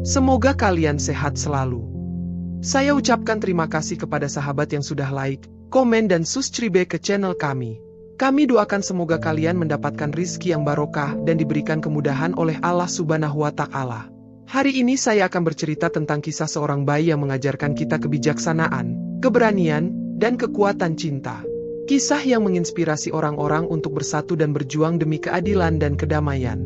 Semoga kalian sehat selalu. Saya ucapkan terima kasih kepada sahabat yang sudah like, komen dan subscribe ke channel kami. Kami doakan semoga kalian mendapatkan rizki yang barokah dan diberikan kemudahan oleh Allah Subhanahu wa Ta'ala. Hari ini saya akan bercerita tentang kisah seorang bayi yang mengajarkan kita kebijaksanaan, keberanian, dan kekuatan cinta. Kisah yang menginspirasi orang-orang untuk bersatu dan berjuang demi keadilan dan kedamaian.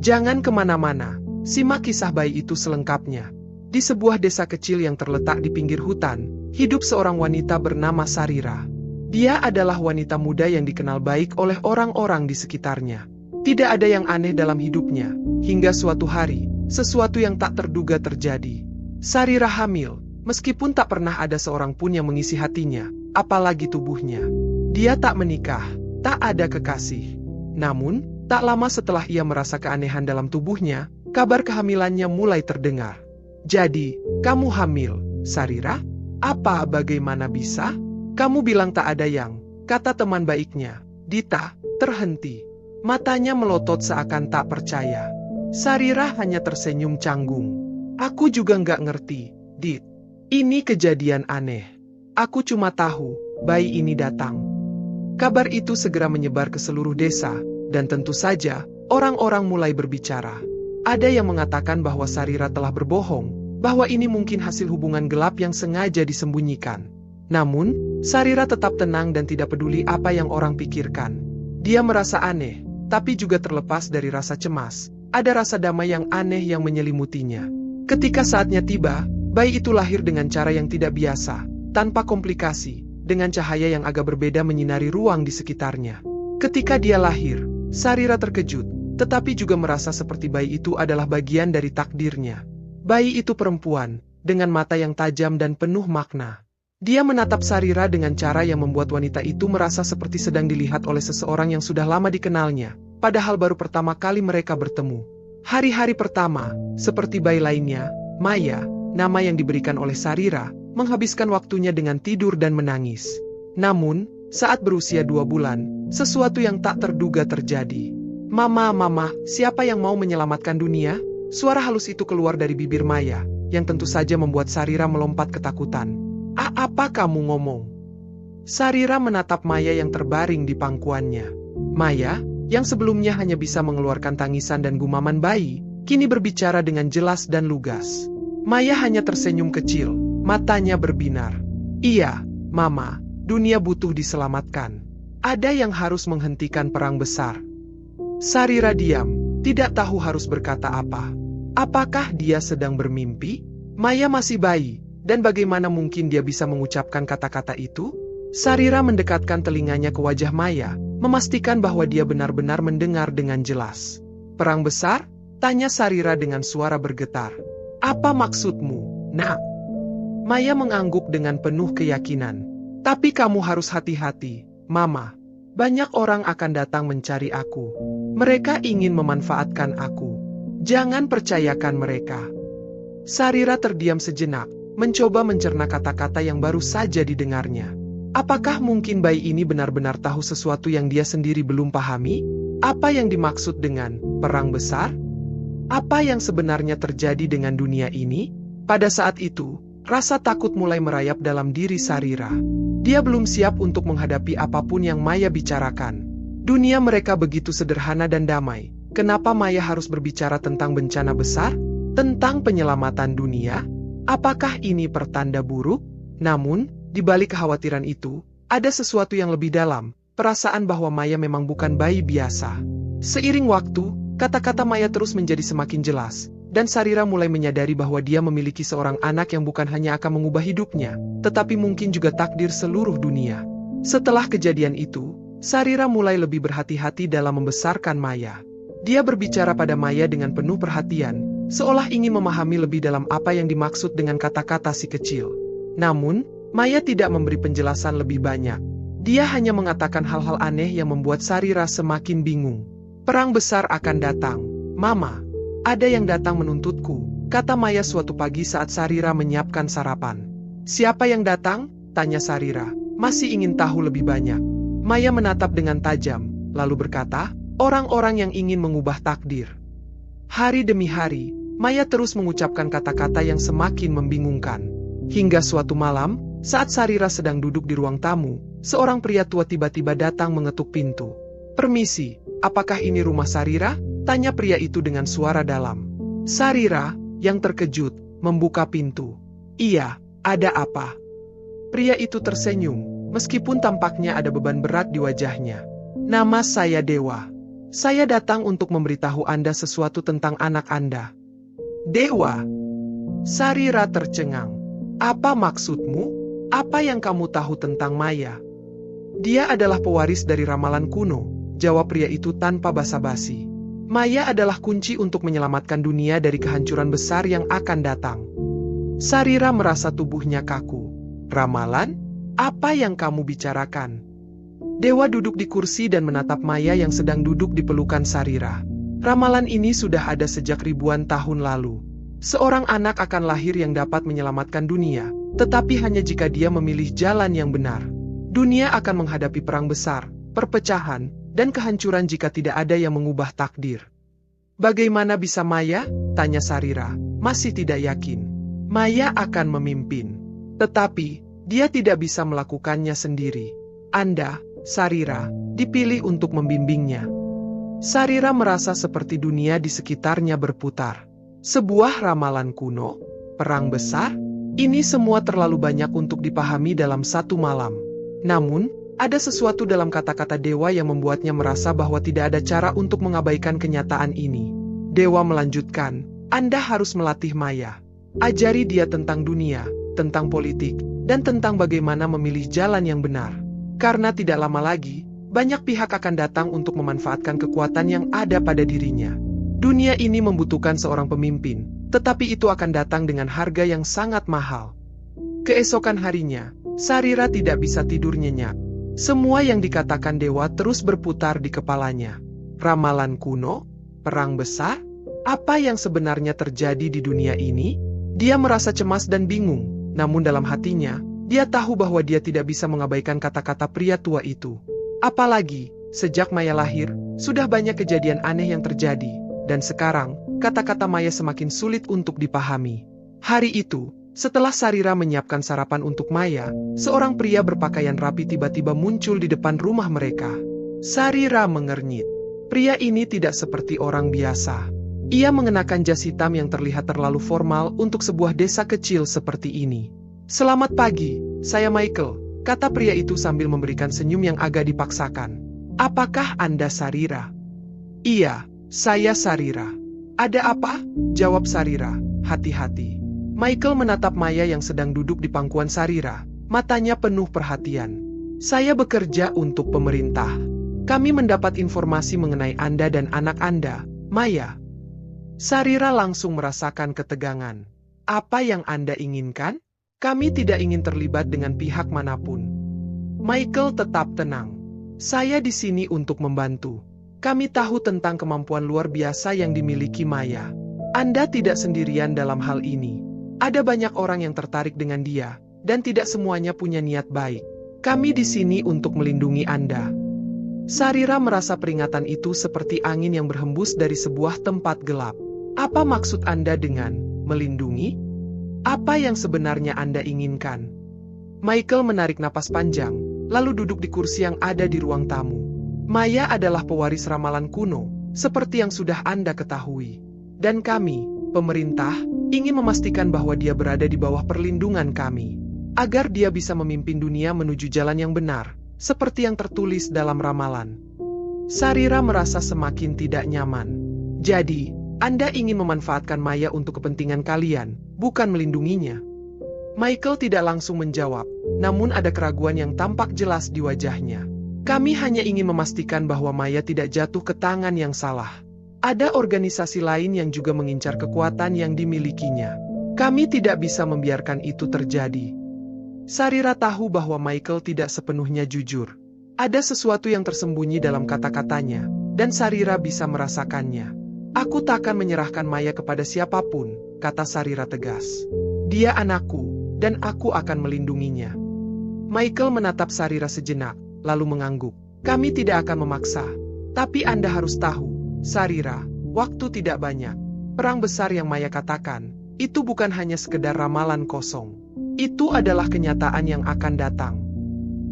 Jangan kemana-mana, simak kisah bayi itu selengkapnya. Di sebuah desa kecil yang terletak di pinggir hutan, hidup seorang wanita bernama Sarira. Dia adalah wanita muda yang dikenal baik oleh orang-orang di sekitarnya. Tidak ada yang aneh dalam hidupnya, hingga suatu hari, sesuatu yang tak terduga terjadi. Sarira hamil, meskipun tak pernah ada seorang pun yang mengisi hatinya, apalagi tubuhnya. Dia tak menikah, tak ada kekasih. Namun, tak lama setelah ia merasa keanehan dalam tubuhnya, kabar kehamilannya mulai terdengar. Jadi, kamu hamil, Sarira? Apa bagaimana bisa? Kamu bilang tak ada yang, kata teman baiknya. Dita terhenti. Matanya melotot seakan tak percaya. Sarira hanya tersenyum canggung. Aku juga nggak ngerti, Dit. Ini kejadian aneh. Aku cuma tahu, bayi ini datang. Kabar itu segera menyebar ke seluruh desa, dan tentu saja, orang-orang mulai berbicara. Ada yang mengatakan bahwa Sarira telah berbohong, bahwa ini mungkin hasil hubungan gelap yang sengaja disembunyikan. Namun, Sarira tetap tenang dan tidak peduli apa yang orang pikirkan. Dia merasa aneh, tapi juga terlepas dari rasa cemas. Ada rasa damai yang aneh yang menyelimutinya. Ketika saatnya tiba, bayi itu lahir dengan cara yang tidak biasa, tanpa komplikasi, dengan cahaya yang agak berbeda menyinari ruang di sekitarnya. Ketika dia lahir, Sarira terkejut, tetapi juga merasa seperti bayi itu adalah bagian dari takdirnya. Bayi itu perempuan, dengan mata yang tajam dan penuh makna. Dia menatap Sarira dengan cara yang membuat wanita itu merasa seperti sedang dilihat oleh seseorang yang sudah lama dikenalnya, padahal baru pertama kali mereka bertemu. Hari-hari pertama, seperti bayi lainnya, Maya, nama yang diberikan oleh Sarira, menghabiskan waktunya dengan tidur dan menangis. Namun, saat berusia 2 bulan, sesuatu yang tak terduga terjadi. Mama, siapa yang mau menyelamatkan dunia? Suara halus itu keluar dari bibir Maya, yang tentu saja membuat Sarira melompat ketakutan. Apa kamu ngomong? Sarira menatap Maya yang terbaring di pangkuannya. Maya, yang sebelumnya hanya bisa mengeluarkan tangisan dan gumaman bayi, kini berbicara dengan jelas dan lugas. Maya hanya tersenyum kecil, matanya berbinar. Iya, Mama, dunia butuh diselamatkan. Ada yang harus menghentikan perang besar. Sarira diam, tidak tahu harus berkata apa. Apakah dia sedang bermimpi? Maya masih bayi, dan bagaimana mungkin dia bisa mengucapkan kata-kata itu? Sarira mendekatkan telinganya ke wajah Maya, memastikan bahwa dia benar-benar mendengar dengan jelas. Perang besar? Tanya Sarira dengan suara bergetar. Apa maksudmu, Nak? Maya mengangguk dengan penuh keyakinan. Tapi kamu harus hati-hati, Mama. Banyak orang akan datang mencari aku. Mereka ingin memanfaatkan aku. Jangan percayakan mereka. Sarira terdiam sejenak, mencoba mencerna kata-kata yang baru saja didengarnya. Apakah mungkin bayi ini benar-benar tahu sesuatu yang dia sendiri belum pahami? Apa yang dimaksud dengan perang besar? Apa yang sebenarnya terjadi dengan dunia ini? Pada saat itu, rasa takut mulai merayap dalam diri Sarira. Dia belum siap untuk menghadapi apapun yang Maya bicarakan. Dunia mereka begitu sederhana dan damai. Kenapa Maya harus berbicara tentang bencana besar? Tentang penyelamatan dunia? Apakah ini pertanda buruk? Namun, di balik kekhawatiran itu, ada sesuatu yang lebih dalam, perasaan bahwa Maya memang bukan bayi biasa. Seiring waktu, kata-kata Maya terus menjadi semakin jelas, dan Sarira mulai menyadari bahwa dia memiliki seorang anak yang bukan hanya akan mengubah hidupnya, tetapi mungkin juga takdir seluruh dunia. Setelah kejadian itu, Sarira mulai lebih berhati-hati dalam membesarkan Maya. Dia berbicara pada Maya dengan penuh perhatian, seolah ingin memahami lebih dalam apa yang dimaksud dengan kata-kata si kecil. Namun, Maya tidak memberi penjelasan lebih banyak. Dia hanya mengatakan hal-hal aneh yang membuat Sarira semakin bingung. Perang besar akan datang, Mama. Ada yang datang menuntutku, kata Maya suatu pagi saat Sarira menyiapkan sarapan. Siapa yang datang? Tanya Sarira, masih ingin tahu lebih banyak. Maya menatap dengan tajam, lalu berkata, orang-orang yang ingin mengubah takdir. Hari demi hari, Maya terus mengucapkan kata-kata yang semakin membingungkan. Hingga suatu malam, saat Sarira sedang duduk di ruang tamu, seorang pria tua tiba-tiba datang mengetuk pintu. "Permisi, apakah ini rumah Sarira?" tanya pria itu dengan suara dalam. Sarira, yang terkejut, membuka pintu. "Iya, ada apa?" Pria itu tersenyum, meskipun tampaknya ada beban berat di wajahnya. "Nama saya Dewa. Saya datang untuk memberitahu Anda sesuatu tentang anak Anda." "Dewa?" Sarira tercengang. "Apa maksudmu? Apa yang kamu tahu tentang Maya?" "Dia adalah pewaris dari ramalan kuno," jawab pria itu tanpa basa-basi. "Maya adalah kunci untuk menyelamatkan dunia dari kehancuran besar yang akan datang." Sarira merasa tubuhnya kaku. "Ramalan? Apa yang kamu bicarakan?" Dewa duduk di kursi dan menatap Maya yang sedang duduk di pelukan Sarira. "Ramalan ini sudah ada sejak ribuan tahun lalu. Seorang anak akan lahir yang dapat menyelamatkan dunia, tetapi hanya jika dia memilih jalan yang benar. Dunia akan menghadapi perang besar, perpecahan, dan kehancuran jika tidak ada yang mengubah takdir." "Bagaimana bisa Maya?" tanya Sarira, masih tidak yakin. "Maya akan memimpin. Tetapi, dia tidak bisa melakukannya sendiri. Anda, Sarira, dipilih untuk membimbingnya." Sarira merasa seperti dunia di sekitarnya berputar. Sebuah ramalan kuno? Perang besar? Ini semua terlalu banyak untuk dipahami dalam satu malam. Namun, ada sesuatu dalam kata-kata Dewa yang membuatnya merasa bahwa tidak ada cara untuk mengabaikan kenyataan ini. Dewa melanjutkan, "Anda harus melatih Maya. Ajari dia tentang dunia, tentang politik, dan tentang bagaimana memilih jalan yang benar. Karena tidak lama lagi, banyak pihak akan datang untuk memanfaatkan kekuatan yang ada pada dirinya. Dunia ini membutuhkan seorang pemimpin, tetapi itu akan datang dengan harga yang sangat mahal." Keesokan harinya, Sarira tidak bisa tidur nyenyak. Semua yang dikatakan Dewa terus berputar di kepalanya. Ramalan kuno? Perang besar? Apa yang sebenarnya terjadi di dunia ini? Dia merasa cemas dan bingung, namun dalam hatinya, dia tahu bahwa dia tidak bisa mengabaikan kata-kata pria tua itu. Apalagi, sejak Maya lahir, sudah banyak kejadian aneh yang terjadi. Dan sekarang, kata-kata Maya semakin sulit untuk dipahami. Hari itu, setelah Sarira menyiapkan sarapan untuk Maya, seorang pria berpakaian rapi tiba-tiba muncul di depan rumah mereka. Sarira mengernyit. Pria ini tidak seperti orang biasa. Ia mengenakan jas hitam yang terlihat terlalu formal untuk sebuah desa kecil seperti ini. "Selamat pagi, saya Michael," kata pria itu sambil memberikan senyum yang agak dipaksakan. "Apakah Anda Sarira?" "Iya. Saya Sarira." "Ada apa?" jawab Sarira, hati-hati. Michael menatap Maya yang sedang duduk di pangkuan Sarira, matanya penuh perhatian. "Saya bekerja untuk pemerintah. Kami mendapat informasi mengenai Anda dan anak Anda, Maya." Sarira langsung merasakan ketegangan. "Apa yang Anda inginkan?" "Kami tidak ingin terlibat dengan pihak manapun." Michael tetap tenang. "Saya di sini untuk membantu. Kami tahu tentang kemampuan luar biasa yang dimiliki Maya. Anda tidak sendirian dalam hal ini. Ada banyak orang yang tertarik dengan dia, dan tidak semuanya punya niat baik. Kami di sini untuk melindungi Anda." Sarira merasa peringatan itu seperti angin yang berhembus dari sebuah tempat gelap. "Apa maksud Anda dengan melindungi? Apa yang sebenarnya Anda inginkan?" Michael menarik napas panjang, lalu duduk di kursi yang ada di ruang tamu. "Maya adalah pewaris ramalan kuno, seperti yang sudah Anda ketahui. Dan kami, pemerintah, ingin memastikan bahwa dia berada di bawah perlindungan kami, agar dia bisa memimpin dunia menuju jalan yang benar, seperti yang tertulis dalam ramalan." Sarira merasa semakin tidak nyaman. "Jadi, Anda ingin memanfaatkan Maya untuk kepentingan kalian, bukan melindunginya?" Michael tidak langsung menjawab, namun ada keraguan yang tampak jelas di wajahnya. "Kami hanya ingin memastikan bahwa Maya tidak jatuh ke tangan yang salah. Ada organisasi lain yang juga mengincar kekuatan yang dimilikinya. Kami tidak bisa membiarkan itu terjadi." Sarira tahu bahwa Michael tidak sepenuhnya jujur. Ada sesuatu yang tersembunyi dalam kata-katanya, dan Sarira bisa merasakannya. "Aku tak akan menyerahkan Maya kepada siapapun," kata Sarira tegas. "Dia anakku, dan aku akan melindunginya." Michael menatap Sarira sejenak, lalu mengangguk. "Kami tidak akan memaksa. Tapi Anda harus tahu, Sarira, waktu tidak banyak. perang besar yang Maya katakan, itu bukan hanya sekedar ramalan kosong. Itu adalah kenyataan yang akan datang.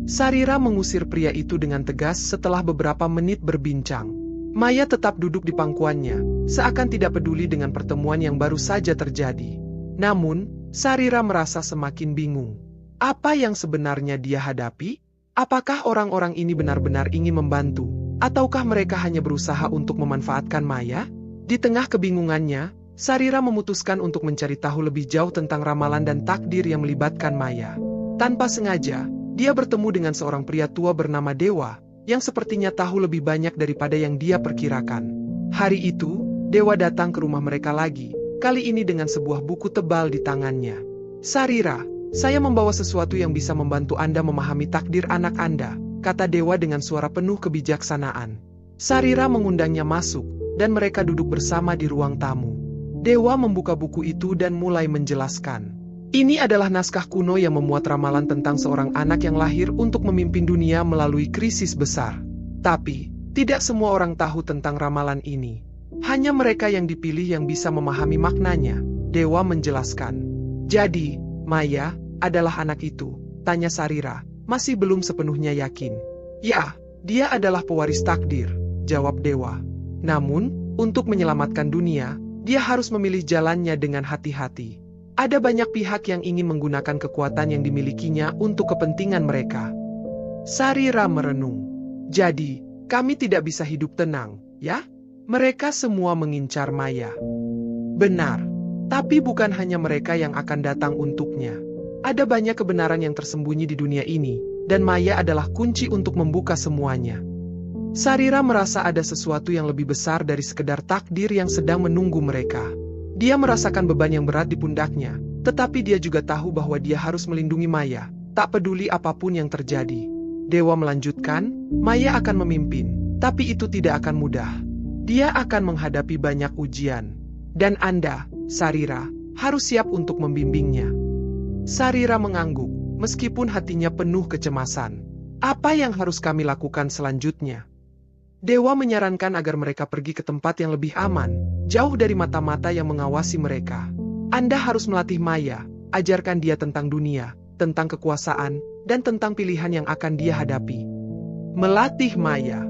Sarira mengusir pria itu dengan tegas setelah beberapa menit berbincang. Maya tetap duduk di pangkuannya, seakan tidak peduli dengan pertemuan yang baru saja terjadi. Namun, Sarira merasa semakin bingung. Apa yang sebenarnya dia hadapi? Apakah orang-orang ini benar-benar ingin membantu, ataukah mereka hanya berusaha untuk memanfaatkan Maya? Di tengah kebingungannya, Sarira memutuskan untuk mencari tahu lebih jauh tentang ramalan dan takdir yang melibatkan Maya. Tanpa sengaja, dia bertemu dengan seorang pria tua bernama Dewa, yang sepertinya tahu lebih banyak daripada yang dia perkirakan. Hari itu, Dewa datang ke rumah mereka lagi, kali ini dengan sebuah buku tebal di tangannya. "Sarira, saya membawa sesuatu yang bisa membantu Anda memahami takdir anak Anda," kata Dewa dengan suara penuh kebijaksanaan. Sarira mengundangnya masuk, dan mereka duduk bersama di ruang tamu. Dewa membuka buku itu dan mulai menjelaskan. Ini adalah naskah kuno yang memuat ramalan tentang seorang anak yang lahir untuk memimpin dunia melalui krisis besar. Tapi, tidak semua orang tahu tentang ramalan ini. Hanya mereka yang dipilih yang bisa memahami maknanya, Dewa menjelaskan. "Jadi, Maya adalah anak itu?" tanya Sarira, masih belum sepenuhnya yakin. "Ya, dia adalah pewaris takdir," jawab Dewa. "Namun, untuk menyelamatkan dunia, dia harus memilih jalannya dengan hati-hati. Ada banyak pihak yang ingin menggunakan kekuatan yang dimilikinya untuk kepentingan mereka." Sarira merenung. "Jadi, kami tidak bisa hidup tenang, ya? Mereka semua mengincar Maya." "Benar. Tapi bukan hanya mereka yang akan datang untuknya. Ada banyak kebenaran yang tersembunyi di dunia ini, dan Maya adalah kunci untuk membuka semuanya." Sarira merasa ada sesuatu yang lebih besar dari sekedar takdir yang sedang menunggu mereka. Dia merasakan beban yang berat di pundaknya, tetapi dia juga tahu bahwa dia harus melindungi Maya, tak peduli apapun yang terjadi. Dewa melanjutkan, "Maya akan memimpin, tapi itu tidak akan mudah. Dia akan menghadapi banyak ujian. Dan Anda, Sarira, harus siap untuk membimbingnya." Sarira mengangguk, meskipun hatinya penuh kecemasan. "Apa yang harus kami lakukan selanjutnya?" Dewa menyarankan agar mereka pergi ke tempat yang lebih aman, jauh dari mata-mata yang mengawasi mereka. "Anda harus melatih Maya, ajarkan dia tentang dunia, tentang kekuasaan, dan tentang pilihan yang akan dia hadapi." "Melatih Maya."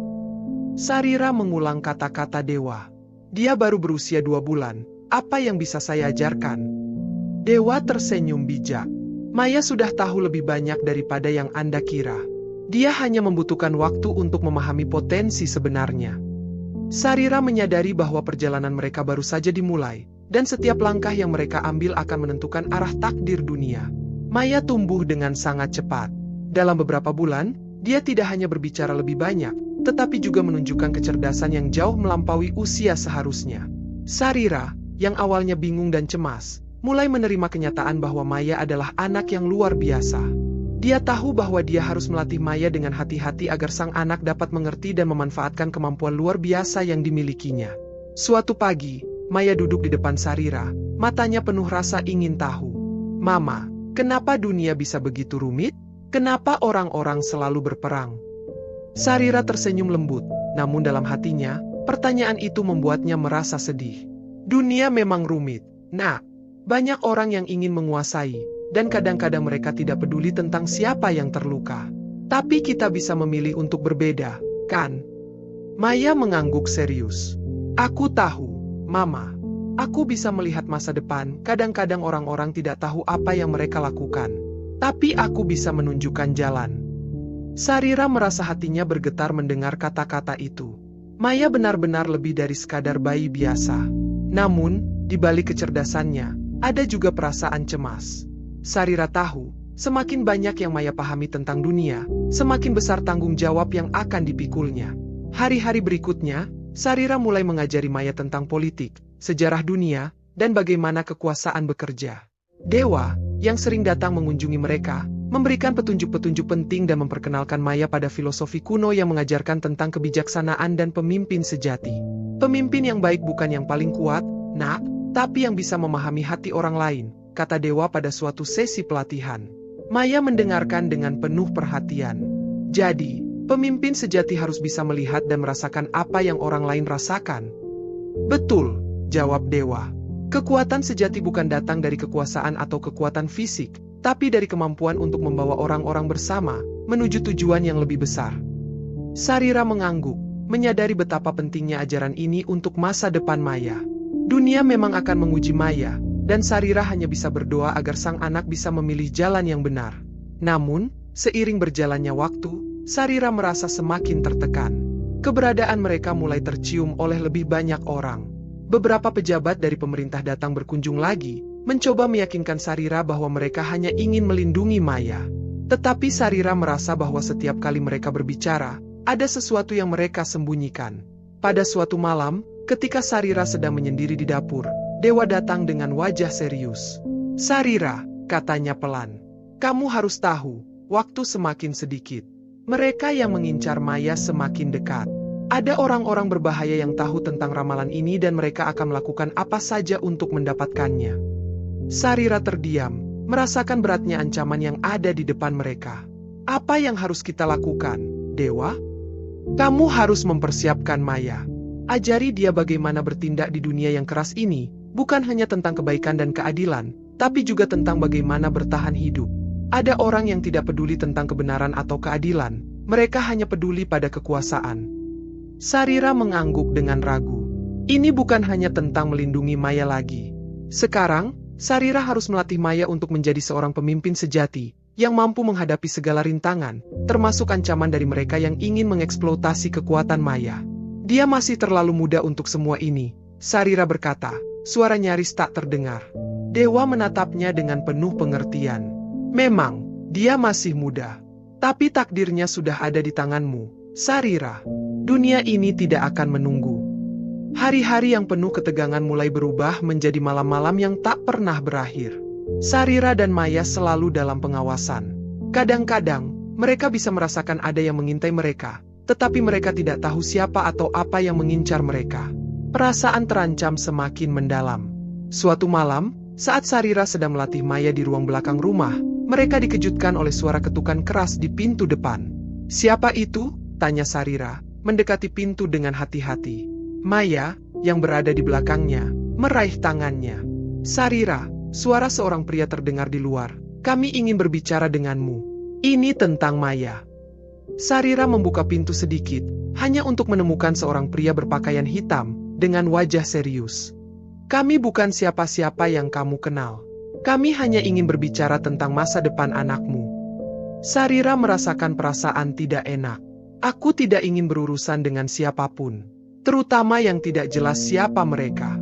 Sarira mengulang kata-kata Dewa. "Dia baru berusia 2 bulan, apa yang bisa saya ajarkan?" Dewa tersenyum bijak. "Maya sudah tahu lebih banyak daripada yang Anda kira. Dia hanya membutuhkan waktu untuk memahami potensi sebenarnya." Sarira menyadari bahwa perjalanan mereka baru saja dimulai, dan setiap langkah yang mereka ambil akan menentukan arah takdir dunia. Maya tumbuh dengan sangat cepat. Dalam beberapa bulan, dia tidak hanya berbicara lebih banyak, tetapi juga menunjukkan kecerdasan yang jauh melampaui usia seharusnya. Sarira, yang awalnya bingung dan cemas, mulai menerima kenyataan bahwa Maya adalah anak yang luar biasa. Dia tahu bahwa dia harus melatih Maya dengan hati-hati agar sang anak dapat mengerti dan memanfaatkan kemampuan luar biasa yang dimilikinya. Suatu pagi, Maya duduk di depan Sarira, matanya penuh rasa ingin tahu. "Mama, kenapa dunia bisa begitu rumit? Kenapa orang-orang selalu berperang?" Sarira tersenyum lembut, namun dalam hatinya, pertanyaan itu membuatnya merasa sedih. "Dunia memang rumit, Nak. Banyak orang yang ingin menguasai, dan kadang-kadang mereka tidak peduli tentang siapa yang terluka. Tapi kita bisa memilih untuk berbeda, kan?" Maya mengangguk serius. "Aku tahu, Mama. Aku bisa melihat masa depan. Kadang-kadang orang-orang tidak tahu apa yang mereka lakukan. Tapi aku bisa menunjukkan jalan." Sarira merasa hatinya bergetar mendengar kata-kata itu. Maya benar-benar lebih dari sekadar bayi biasa. Namun, di balik kecerdasannya, ada juga perasaan cemas. Sarira tahu, semakin banyak yang Maya pahami tentang dunia, semakin besar tanggung jawab yang akan dipikulnya. Hari-hari berikutnya, Sarira mulai mengajari Maya tentang politik, sejarah dunia, dan bagaimana kekuasaan bekerja. Dewa, yang sering datang mengunjungi mereka, memberikan petunjuk-petunjuk penting dan memperkenalkan Maya pada filosofi kuno yang mengajarkan tentang kebijaksanaan dan pemimpin sejati. "Pemimpin yang baik bukan yang paling kuat, Nak, tapi yang bisa memahami hati orang lain," kata Dewa pada suatu sesi pelatihan. Maya mendengarkan dengan penuh perhatian. Jadi, pemimpin sejati harus bisa melihat dan merasakan apa yang orang lain rasakan. Betul, jawab Dewa. Kekuatan sejati bukan datang dari kekuasaan atau kekuatan fisik, tapi dari kemampuan untuk membawa orang-orang bersama menuju tujuan yang lebih besar. Sarira mengangguk, menyadari betapa pentingnya ajaran ini untuk masa depan Maya. Dunia memang akan menguji Maya, dan Sarira hanya bisa berdoa agar sang anak bisa memilih jalan yang benar. Namun, seiring berjalannya waktu, Sarira merasa semakin tertekan. Keberadaan mereka mulai tercium oleh lebih banyak orang. Beberapa pejabat dari pemerintah datang berkunjung lagi, mencoba meyakinkan Sarira bahwa mereka hanya ingin melindungi Maya. Tetapi Sarira merasa bahwa setiap kali mereka berbicara, ada sesuatu yang mereka sembunyikan. Pada suatu malam, ketika Sarira sedang menyendiri di dapur, Dewa datang dengan wajah serius. "Sarira," katanya pelan, "kamu harus tahu, waktu semakin sedikit. Mereka yang mengincar Maya semakin dekat. Ada orang-orang berbahaya yang tahu tentang ramalan ini dan mereka akan melakukan apa saja untuk mendapatkannya." Sarira terdiam, merasakan beratnya ancaman yang ada di depan mereka. "Apa yang harus kita lakukan, Dewa?" "Kamu harus mempersiapkan Maya. Ajari dia bagaimana bertindak di dunia yang keras ini, bukan hanya tentang kebaikan dan keadilan, tapi juga tentang bagaimana bertahan hidup. Ada orang yang tidak peduli tentang kebenaran atau keadilan, mereka hanya peduli pada kekuasaan." Sarira mengangguk dengan ragu. Ini bukan hanya tentang melindungi Maya lagi. Sekarang, Sarira harus melatih Maya untuk menjadi seorang pemimpin sejati, yang mampu menghadapi segala rintangan, termasuk ancaman dari mereka yang ingin mengeksploitasi kekuatan Maya. "Dia masih terlalu muda untuk semua ini," Sarira berkata, suara nyaris tak terdengar. Dewa menatapnya dengan penuh pengertian. "Memang, dia masih muda. Tapi takdirnya sudah ada di tanganmu, Sarira. Dunia ini tidak akan menunggu." Hari-hari yang penuh ketegangan mulai berubah menjadi malam-malam yang tak pernah berakhir. Sarira dan Maya selalu dalam pengawasan. Kadang-kadang, mereka bisa merasakan ada yang mengintai mereka, tetapi mereka tidak tahu siapa atau apa yang mengincar mereka. Perasaan terancam semakin mendalam. Suatu malam, saat Sarira sedang melatih Maya di ruang belakang rumah, mereka dikejutkan oleh suara ketukan keras di pintu depan. "Siapa itu?" tanya Sarira, mendekati pintu dengan hati-hati. Maya, yang berada di belakangnya, meraih tangannya. "Sarira," suara seorang pria terdengar di luar, "kami ingin berbicara denganmu. Ini tentang Maya." Sarira membuka pintu sedikit, hanya untuk menemukan seorang pria berpakaian hitam, dengan wajah serius. "Kami bukan siapa-siapa yang kamu kenal. Kami hanya ingin berbicara tentang masa depan anakmu." Sarira merasakan perasaan tidak enak. "Aku tidak ingin berurusan dengan siapapun, terutama yang tidak jelas siapa mereka."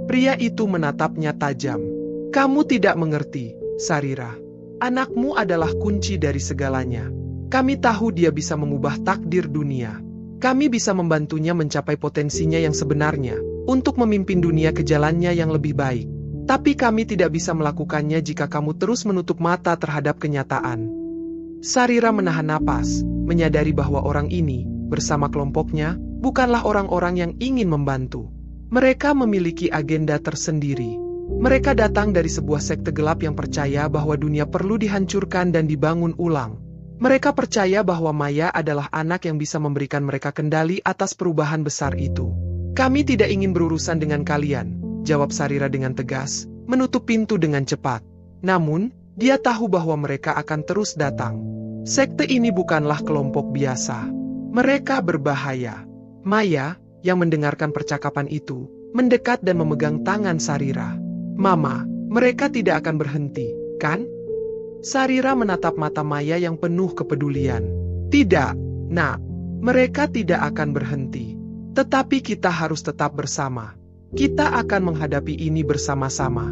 Pria itu menatapnya tajam. "Kamu tidak mengerti, Sarira. Anakmu adalah kunci dari segalanya. Kami tahu dia bisa mengubah takdir dunia. Kami bisa membantunya mencapai potensinya yang sebenarnya, untuk memimpin dunia ke jalannya yang lebih baik. Tapi kami tidak bisa melakukannya jika kamu terus menutup mata terhadap kenyataan." Sarira menahan napas, menyadari bahwa orang ini, bersama kelompoknya, bukanlah orang-orang yang ingin membantu. Mereka memiliki agenda tersendiri. Mereka datang dari sebuah sekte gelap yang percaya bahwa dunia perlu dihancurkan dan dibangun ulang. Mereka percaya bahwa Maya adalah anak yang bisa memberikan mereka kendali atas perubahan besar itu. "Kami tidak ingin berurusan dengan kalian," jawab Sarira dengan tegas, menutup pintu dengan cepat. Namun, dia tahu bahwa mereka akan terus datang. Sekte ini bukanlah kelompok biasa. Mereka berbahaya. Maya, yang mendengarkan percakapan itu, mendekat dan memegang tangan Sarira. "Mama, mereka tidak akan berhenti, kan?" Sarira menatap mata Maya yang penuh kepedulian. "Tidak, Nak. Mereka tidak akan berhenti. Tetapi kita harus tetap bersama. Kita akan menghadapi ini bersama-sama."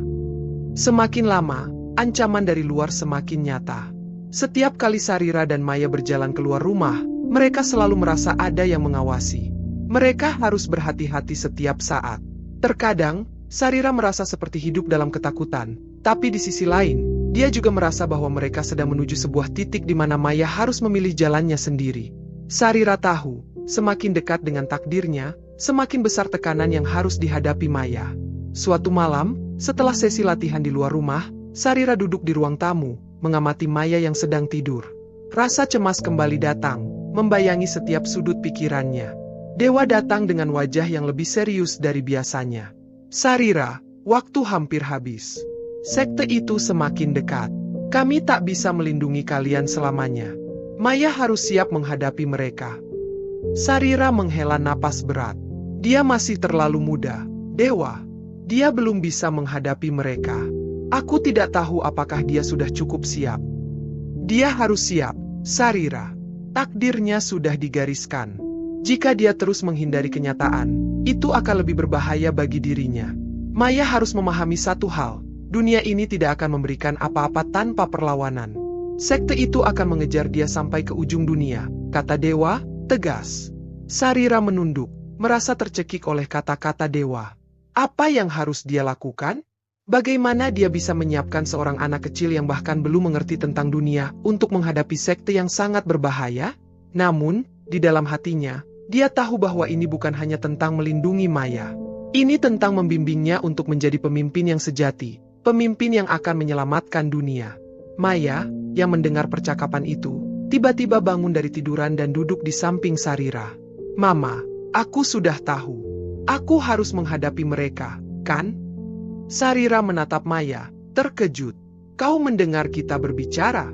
Semakin lama, ancaman dari luar semakin nyata. Setiap kali Sarira dan Maya berjalan keluar rumah, mereka selalu merasa ada yang mengawasi. Mereka harus berhati-hati setiap saat. Terkadang, Sarira merasa seperti hidup dalam ketakutan, tapi di sisi lain, dia juga merasa bahwa mereka sedang menuju sebuah titik di mana Maya harus memilih jalannya sendiri. Sarira tahu, semakin dekat dengan takdirnya, semakin besar tekanan yang harus dihadapi Maya. Suatu malam, setelah sesi latihan di luar rumah, Sarira duduk di ruang tamu, mengamati Maya yang sedang tidur. Rasa cemas kembali datang, membayangi setiap sudut pikirannya. Dewa datang dengan wajah yang lebih serius dari biasanya. Sarira, waktu hampir habis. Sekte itu semakin dekat. Kami tak bisa melindungi kalian selamanya. Maya harus siap menghadapi mereka. Sarira menghela napas berat. Dia masih terlalu muda, Dewa. Dia belum bisa menghadapi mereka. Aku tidak tahu apakah dia sudah cukup siap. Dia harus siap, Sarira. Takdirnya sudah digariskan. Jika dia terus menghindari kenyataan, itu akan lebih berbahaya bagi dirinya. Maya harus memahami satu hal. Dunia ini tidak akan memberikan apa-apa tanpa perlawanan. Sekte itu akan mengejar dia sampai ke ujung dunia, kata Dewa, tegas. Sarira menunduk, merasa tercekik oleh kata-kata Dewa. Apa yang harus dia lakukan? Bagaimana dia bisa menyiapkan seorang anak kecil yang bahkan belum mengerti tentang dunia untuk menghadapi sekte yang sangat berbahaya? Namun, di dalam hatinya, dia tahu bahwa ini bukan hanya tentang melindungi Maya. Ini tentang membimbingnya untuk menjadi pemimpin yang sejati. Pemimpin yang akan menyelamatkan dunia. Maya, yang mendengar percakapan itu, tiba-tiba bangun dari tiduran dan duduk di samping Sarira. Mama, aku sudah tahu. Aku harus menghadapi mereka, kan? Sarira menatap Maya, terkejut. Kau mendengar kita berbicara?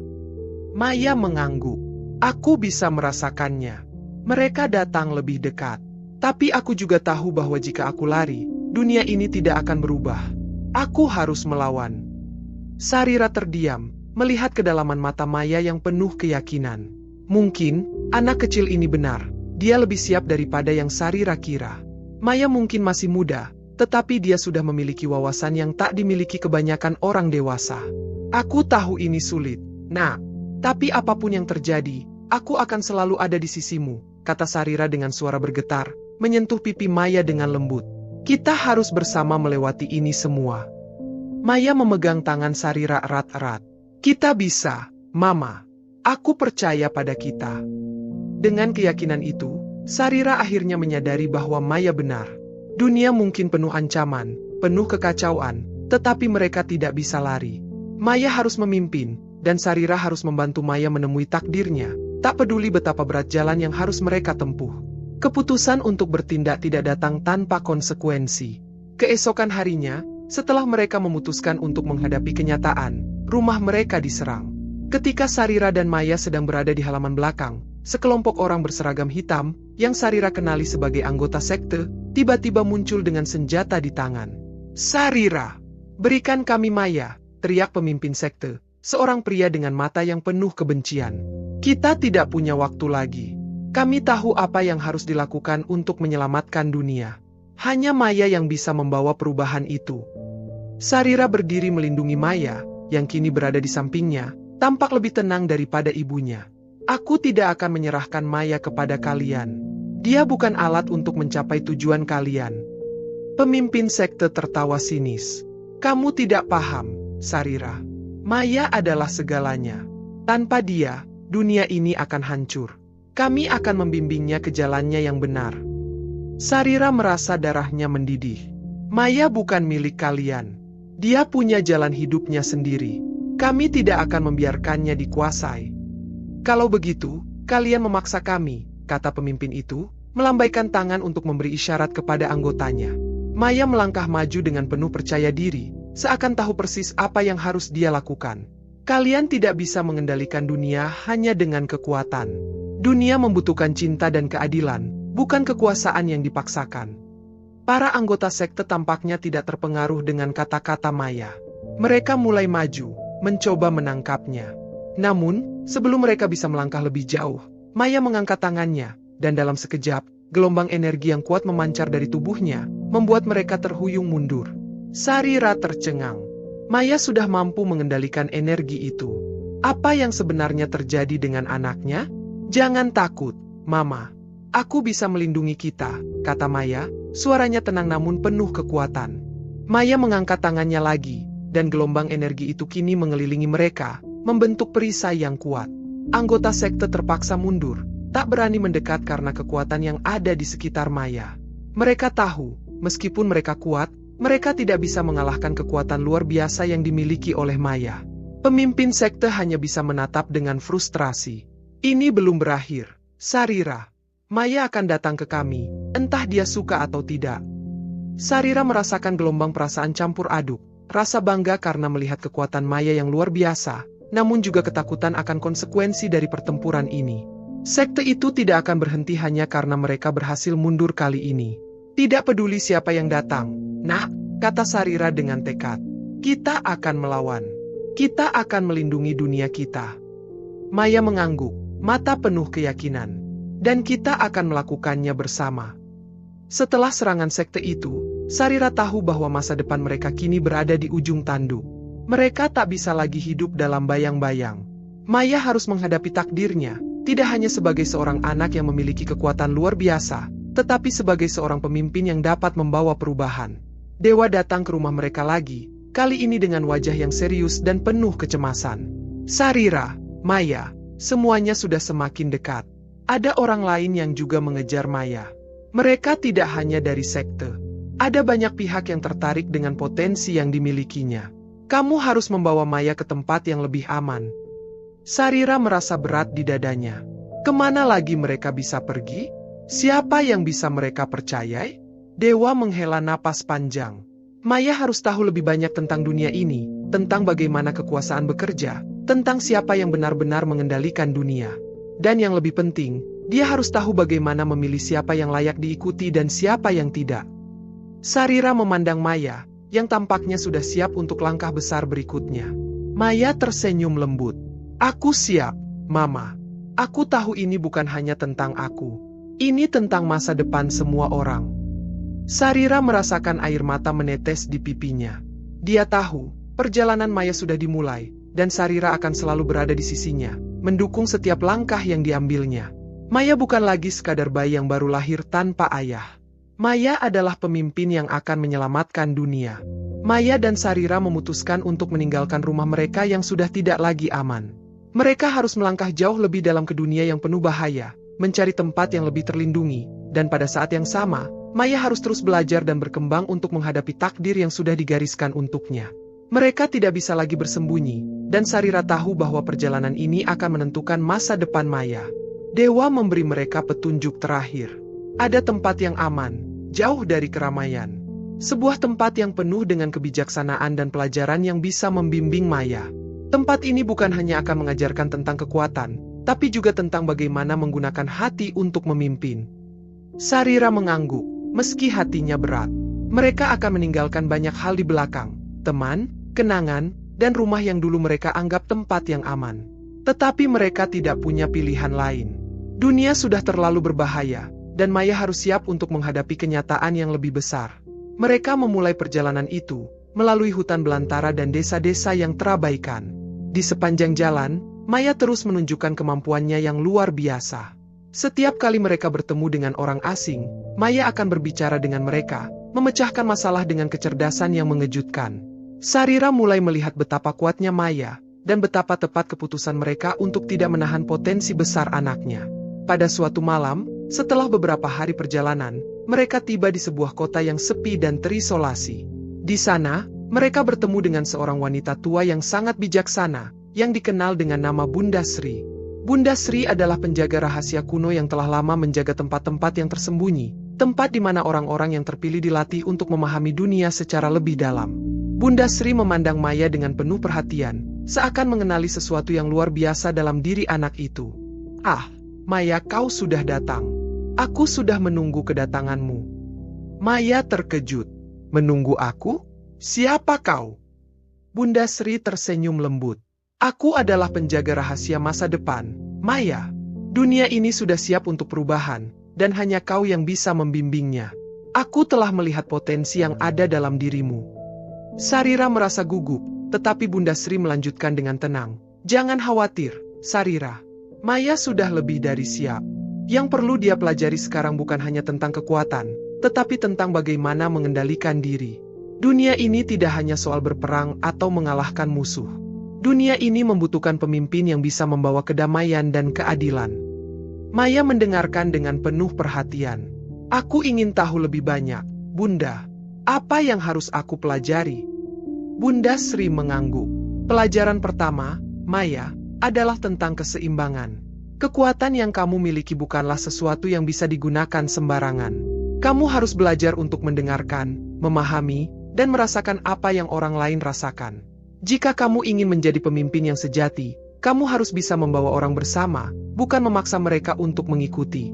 Maya mengangguk. Aku bisa merasakannya. Mereka datang lebih dekat. Tapi aku juga tahu bahwa jika aku lari, dunia ini tidak akan berubah. Aku harus melawan. Sarira terdiam, melihat kedalaman mata Maya yang penuh keyakinan. Mungkin, anak kecil ini benar. Dia lebih siap daripada yang Sarira kira. Maya mungkin masih muda, tetapi dia sudah memiliki wawasan yang tak dimiliki kebanyakan orang dewasa. Aku tahu ini sulit, Nak. Tapi apapun yang terjadi, aku akan selalu ada di sisimu, kata Sarira dengan suara bergetar, menyentuh pipi Maya dengan lembut. Kita harus bersama melewati ini semua. Maya memegang tangan Sarira erat-erat. Kita bisa, Mama. Aku percaya pada kita. Dengan keyakinan itu, Sarira akhirnya menyadari bahwa Maya benar. Dunia mungkin penuh ancaman, penuh kekacauan, tetapi mereka tidak bisa lari. Maya harus memimpin, dan Sarira harus membantu Maya menemui takdirnya, tak peduli betapa berat jalan yang harus mereka tempuh. Keputusan untuk bertindak tidak datang tanpa konsekuensi. Keesokan harinya, setelah mereka memutuskan untuk menghadapi kenyataan, rumah mereka diserang. Ketika Sarira dan Maya sedang berada di halaman belakang, sekelompok orang berseragam hitam, yang Sarira kenali sebagai anggota sekte, tiba-tiba muncul dengan senjata di tangan. Sarira, berikan kami Maya, teriak pemimpin sekte, seorang pria dengan mata yang penuh kebencian. Kita tidak punya waktu lagi. Kami tahu apa yang harus dilakukan untuk menyelamatkan dunia. Hanya Maya yang bisa membawa perubahan itu. Sarira berdiri melindungi Maya, yang kini berada di sampingnya, tampak lebih tenang daripada ibunya. Aku tidak akan menyerahkan Maya kepada kalian. Dia bukan alat untuk mencapai tujuan kalian. Pemimpin sekte tertawa sinis. Kamu tidak paham, Sarira. Maya adalah segalanya. Tanpa dia, dunia ini akan hancur. Kami akan membimbingnya ke jalannya yang benar. Sarira merasa darahnya mendidih. Maya bukan milik kalian. Dia punya jalan hidupnya sendiri. Kami tidak akan membiarkannya dikuasai. Kalau begitu, kalian memaksa kami, kata pemimpin itu, melambaikan tangan untuk memberi isyarat kepada anggotanya. Maya melangkah maju dengan penuh percaya diri, seakan tahu persis apa yang harus dia lakukan. Kalian tidak bisa mengendalikan dunia hanya dengan kekuatan. Dunia membutuhkan cinta dan keadilan, bukan kekuasaan yang dipaksakan. Para anggota sekte tampaknya tidak terpengaruh dengan kata-kata Maya. Mereka mulai maju, mencoba menangkapnya. Namun, sebelum mereka bisa melangkah lebih jauh, Maya mengangkat tangannya, dan dalam sekejap, gelombang energi yang kuat memancar dari tubuhnya, membuat mereka terhuyung mundur. Sarira tercengang. Maya sudah mampu mengendalikan energi itu. Apa yang sebenarnya terjadi dengan anaknya? Jangan takut, Mama. Aku bisa melindungi kita, kata Maya, suaranya tenang namun penuh kekuatan. Maya mengangkat tangannya lagi, dan gelombang energi itu kini mengelilingi mereka, membentuk perisai yang kuat. Anggota sekte terpaksa mundur, tak berani mendekat karena kekuatan yang ada di sekitar Maya. Mereka tahu, meskipun mereka kuat, mereka tidak bisa mengalahkan kekuatan luar biasa yang dimiliki oleh Maya. Pemimpin sekte hanya bisa menatap dengan frustrasi. Ini belum berakhir, Sarira. Maya akan datang ke kami, entah dia suka atau tidak. Sarira merasakan gelombang perasaan campur aduk, rasa bangga karena melihat kekuatan Maya yang luar biasa, namun juga ketakutan akan konsekuensi dari pertempuran ini. Sekte itu tidak akan berhenti hanya karena mereka berhasil mundur kali ini. Tidak peduli siapa yang datang, "Nak," kata Sarira dengan tekad. "Kita akan melawan. Kita akan melindungi dunia kita." Maya mengangguk, mata penuh keyakinan. "Dan kita akan melakukannya bersama." Setelah serangan sekte itu, Sarira tahu bahwa masa depan mereka kini berada di ujung tanduk. Mereka tak bisa lagi hidup dalam bayang-bayang. Maya harus menghadapi takdirnya, tidak hanya sebagai seorang anak yang memiliki kekuatan luar biasa, tetapi sebagai seorang pemimpin yang dapat membawa perubahan. Dewa datang ke rumah mereka lagi, kali ini dengan wajah yang serius dan penuh kecemasan. Sarira, Maya, semuanya sudah semakin dekat. Ada orang lain yang juga mengejar Maya. Mereka tidak hanya dari sekte. Ada banyak pihak yang tertarik dengan potensi yang dimilikinya. Kamu harus membawa Maya ke tempat yang lebih aman. Sarira merasa berat di dadanya. Kemana lagi mereka bisa pergi? Siapa yang bisa mereka percayai? Dewa menghela napas panjang. Maya harus tahu lebih banyak tentang dunia ini, tentang bagaimana kekuasaan bekerja, tentang siapa yang benar-benar mengendalikan dunia. Dan yang lebih penting, dia harus tahu bagaimana memilih siapa yang layak diikuti dan siapa yang tidak. Sarira memandang Maya, yang tampaknya sudah siap untuk langkah besar berikutnya. Maya tersenyum lembut. "Aku siap, Mama. Aku tahu ini bukan hanya tentang aku. Ini tentang masa depan semua orang." Sarira merasakan air mata menetes di pipinya. Dia tahu, perjalanan Maya sudah dimulai, dan Sarira akan selalu berada di sisinya, mendukung setiap langkah yang diambilnya. Maya bukan lagi sekadar bayi yang baru lahir tanpa ayah. Maya adalah pemimpin yang akan menyelamatkan dunia. Maya dan Sarira memutuskan untuk meninggalkan rumah mereka yang sudah tidak lagi aman. Mereka harus melangkah jauh lebih dalam ke dunia yang penuh bahaya, mencari tempat yang lebih terlindungi, dan pada saat yang sama, Maya harus terus belajar dan berkembang untuk menghadapi takdir yang sudah digariskan untuknya. Mereka tidak bisa lagi bersembunyi, dan Sarira tahu bahwa perjalanan ini akan menentukan masa depan Maya. Dewa memberi mereka petunjuk terakhir. Ada tempat yang aman, jauh dari keramaian. Sebuah tempat yang penuh dengan kebijaksanaan dan pelajaran yang bisa membimbing Maya. Tempat ini bukan hanya akan mengajarkan tentang kekuatan, tapi juga tentang bagaimana menggunakan hati untuk memimpin. Sarira mengangguk, meski hatinya berat. Mereka akan meninggalkan banyak hal di belakang, teman, kenangan, dan rumah yang dulu mereka anggap tempat yang aman. Tetapi mereka tidak punya pilihan lain. Dunia sudah terlalu berbahaya, dan Maya harus siap untuk menghadapi kenyataan yang lebih besar. Mereka memulai perjalanan itu, melalui hutan belantara dan desa-desa yang terabaikan. Di sepanjang jalan, Maya terus menunjukkan kemampuannya yang luar biasa. Setiap kali mereka bertemu dengan orang asing, Maya akan berbicara dengan mereka, memecahkan masalah dengan kecerdasan yang mengejutkan. Sarira mulai melihat betapa kuatnya Maya, dan betapa tepat keputusan mereka untuk tidak menahan potensi besar anaknya. Pada suatu malam, setelah beberapa hari perjalanan, mereka tiba di sebuah kota yang sepi dan terisolasi. Di sana, mereka bertemu dengan seorang wanita tua yang sangat bijaksana, yang dikenal dengan nama Bunda Sri. Bunda Sri adalah penjaga rahasia kuno yang telah lama menjaga tempat-tempat yang tersembunyi, tempat di mana orang-orang yang terpilih dilatih untuk memahami dunia secara lebih dalam. Bunda Sri memandang Maya dengan penuh perhatian, seakan mengenali sesuatu yang luar biasa dalam diri anak itu. "Ah, Maya, kau sudah datang. Aku sudah menunggu kedatanganmu." Maya terkejut. "Menunggu aku? Siapa kau?" Bunda Sri tersenyum lembut. "Aku adalah penjaga rahasia masa depan, Maya. Dunia ini sudah siap untuk perubahan, dan hanya kau yang bisa membimbingnya. Aku telah melihat potensi yang ada dalam dirimu." Sarira merasa gugup, tetapi Bunda Sri melanjutkan dengan tenang. "Jangan khawatir, Sarira. Maya sudah lebih dari siap. Yang perlu dia pelajari sekarang bukan hanya tentang kekuatan, tetapi tentang bagaimana mengendalikan diri. Dunia ini tidak hanya soal berperang atau mengalahkan musuh. Dunia ini membutuhkan pemimpin yang bisa membawa kedamaian dan keadilan." Maya mendengarkan dengan penuh perhatian. "Aku ingin tahu lebih banyak, Bunda. Apa yang harus aku pelajari?" Bunda Sri mengangguk. "Pelajaran pertama, Maya, adalah tentang keseimbangan. Kekuatan yang kamu miliki bukanlah sesuatu yang bisa digunakan sembarangan. Kamu harus belajar untuk mendengarkan, memahami, dan merasakan apa yang orang lain rasakan. Jika kamu ingin menjadi pemimpin yang sejati, kamu harus bisa membawa orang bersama, bukan memaksa mereka untuk mengikuti.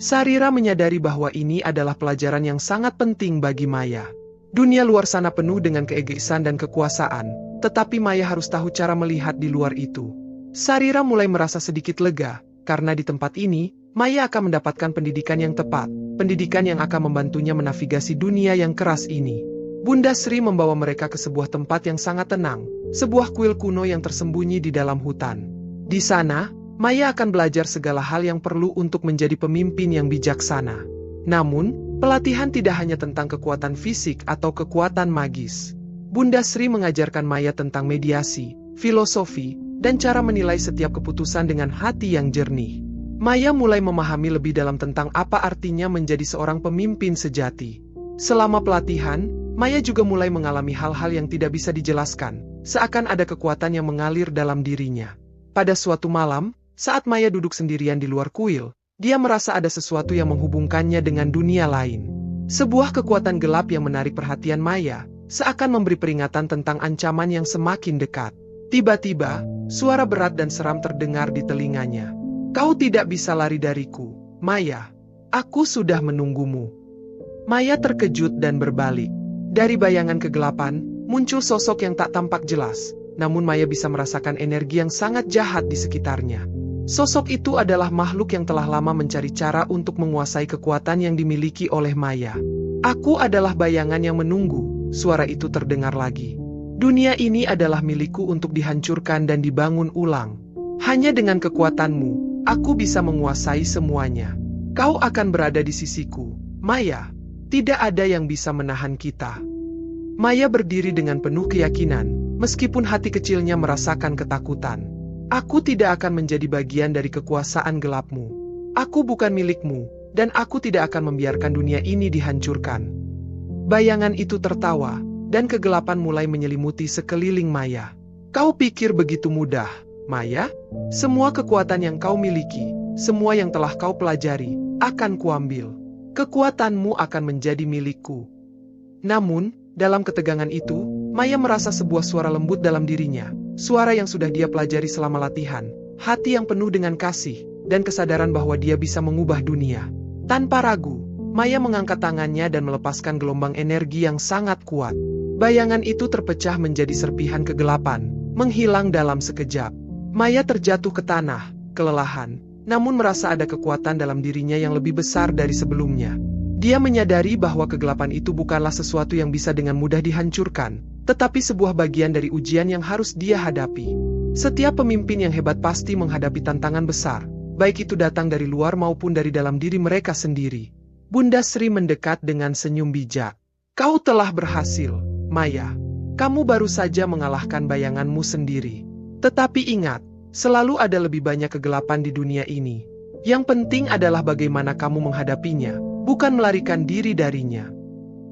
Sarira menyadari bahwa ini adalah pelajaran yang sangat penting bagi Maya. Dunia luar sana penuh dengan keegoisan dan kekuasaan, tetapi Maya harus tahu cara melihat di luar itu. Sarira mulai merasa sedikit lega, karena di tempat ini, Maya akan mendapatkan pendidikan yang tepat, pendidikan yang akan membantunya menavigasi dunia yang keras ini. Bunda Sri membawa mereka ke sebuah tempat yang sangat tenang, sebuah kuil kuno yang tersembunyi di dalam hutan. Di sana, Maya akan belajar segala hal yang perlu untuk menjadi pemimpin yang bijaksana. Namun, pelatihan tidak hanya tentang kekuatan fisik atau kekuatan magis. Bunda Sri mengajarkan Maya tentang mediasi, filosofi, dan cara menilai setiap keputusan dengan hati yang jernih. Maya mulai memahami lebih dalam tentang apa artinya menjadi seorang pemimpin sejati. Selama pelatihan, Maya juga mulai mengalami hal-hal yang tidak bisa dijelaskan, seakan ada kekuatan yang mengalir dalam dirinya. Pada suatu malam, saat Maya duduk sendirian di luar kuil, dia merasa ada sesuatu yang menghubungkannya dengan dunia lain. Sebuah kekuatan gelap yang menarik perhatian Maya, seakan memberi peringatan tentang ancaman yang semakin dekat. Tiba-tiba, suara berat dan seram terdengar di telinganya. "Kau tidak bisa lari dariku, Maya. Aku sudah menunggumu." Maya terkejut dan berbalik. Dari bayangan kegelapan, muncul sosok yang tak tampak jelas, namun Maya bisa merasakan energi yang sangat jahat di sekitarnya. Sosok itu adalah makhluk yang telah lama mencari cara untuk menguasai kekuatan yang dimiliki oleh Maya. "Aku adalah bayangan yang menunggu," suara itu terdengar lagi. "Dunia ini adalah milikku untuk dihancurkan dan dibangun ulang. Hanya dengan kekuatanmu, aku bisa menguasai semuanya. Kau akan berada di sisiku, Maya. Tidak ada yang bisa menahan kita." Maya berdiri dengan penuh keyakinan, meskipun hati kecilnya merasakan ketakutan. "Aku tidak akan menjadi bagian dari kekuasaan gelapmu. Aku bukan milikmu, dan aku tidak akan membiarkan dunia ini dihancurkan." Bayangan itu tertawa, dan kegelapan mulai menyelimuti sekeliling Maya. "Kau pikir begitu mudah, Maya? Semua kekuatan yang kau miliki, semua yang telah kau pelajari, akan kuambil. Kekuatanmu akan menjadi milikku." Namun, dalam ketegangan itu, Maya merasa sebuah suara lembut dalam dirinya, suara yang sudah dia pelajari selama latihan, hati yang penuh dengan kasih, dan kesadaran bahwa dia bisa mengubah dunia. Tanpa ragu, Maya mengangkat tangannya dan melepaskan gelombang energi yang sangat kuat. Bayangan itu terpecah menjadi serpihan kegelapan, menghilang dalam sekejap. Maya terjatuh ke tanah, kelelahan, namun merasa ada kekuatan dalam dirinya yang lebih besar dari sebelumnya. Dia menyadari bahwa kegelapan itu bukanlah sesuatu yang bisa dengan mudah dihancurkan, tetapi sebuah bagian dari ujian yang harus dia hadapi. Setiap pemimpin yang hebat pasti menghadapi tantangan besar, baik itu datang dari luar maupun dari dalam diri mereka sendiri. Bunda Sri mendekat dengan senyum bijak. "Kau telah berhasil, Maya. Kamu baru saja mengalahkan bayanganmu sendiri. Tetapi ingat, selalu ada lebih banyak kegelapan di dunia ini. Yang penting adalah bagaimana kamu menghadapinya, bukan melarikan diri darinya."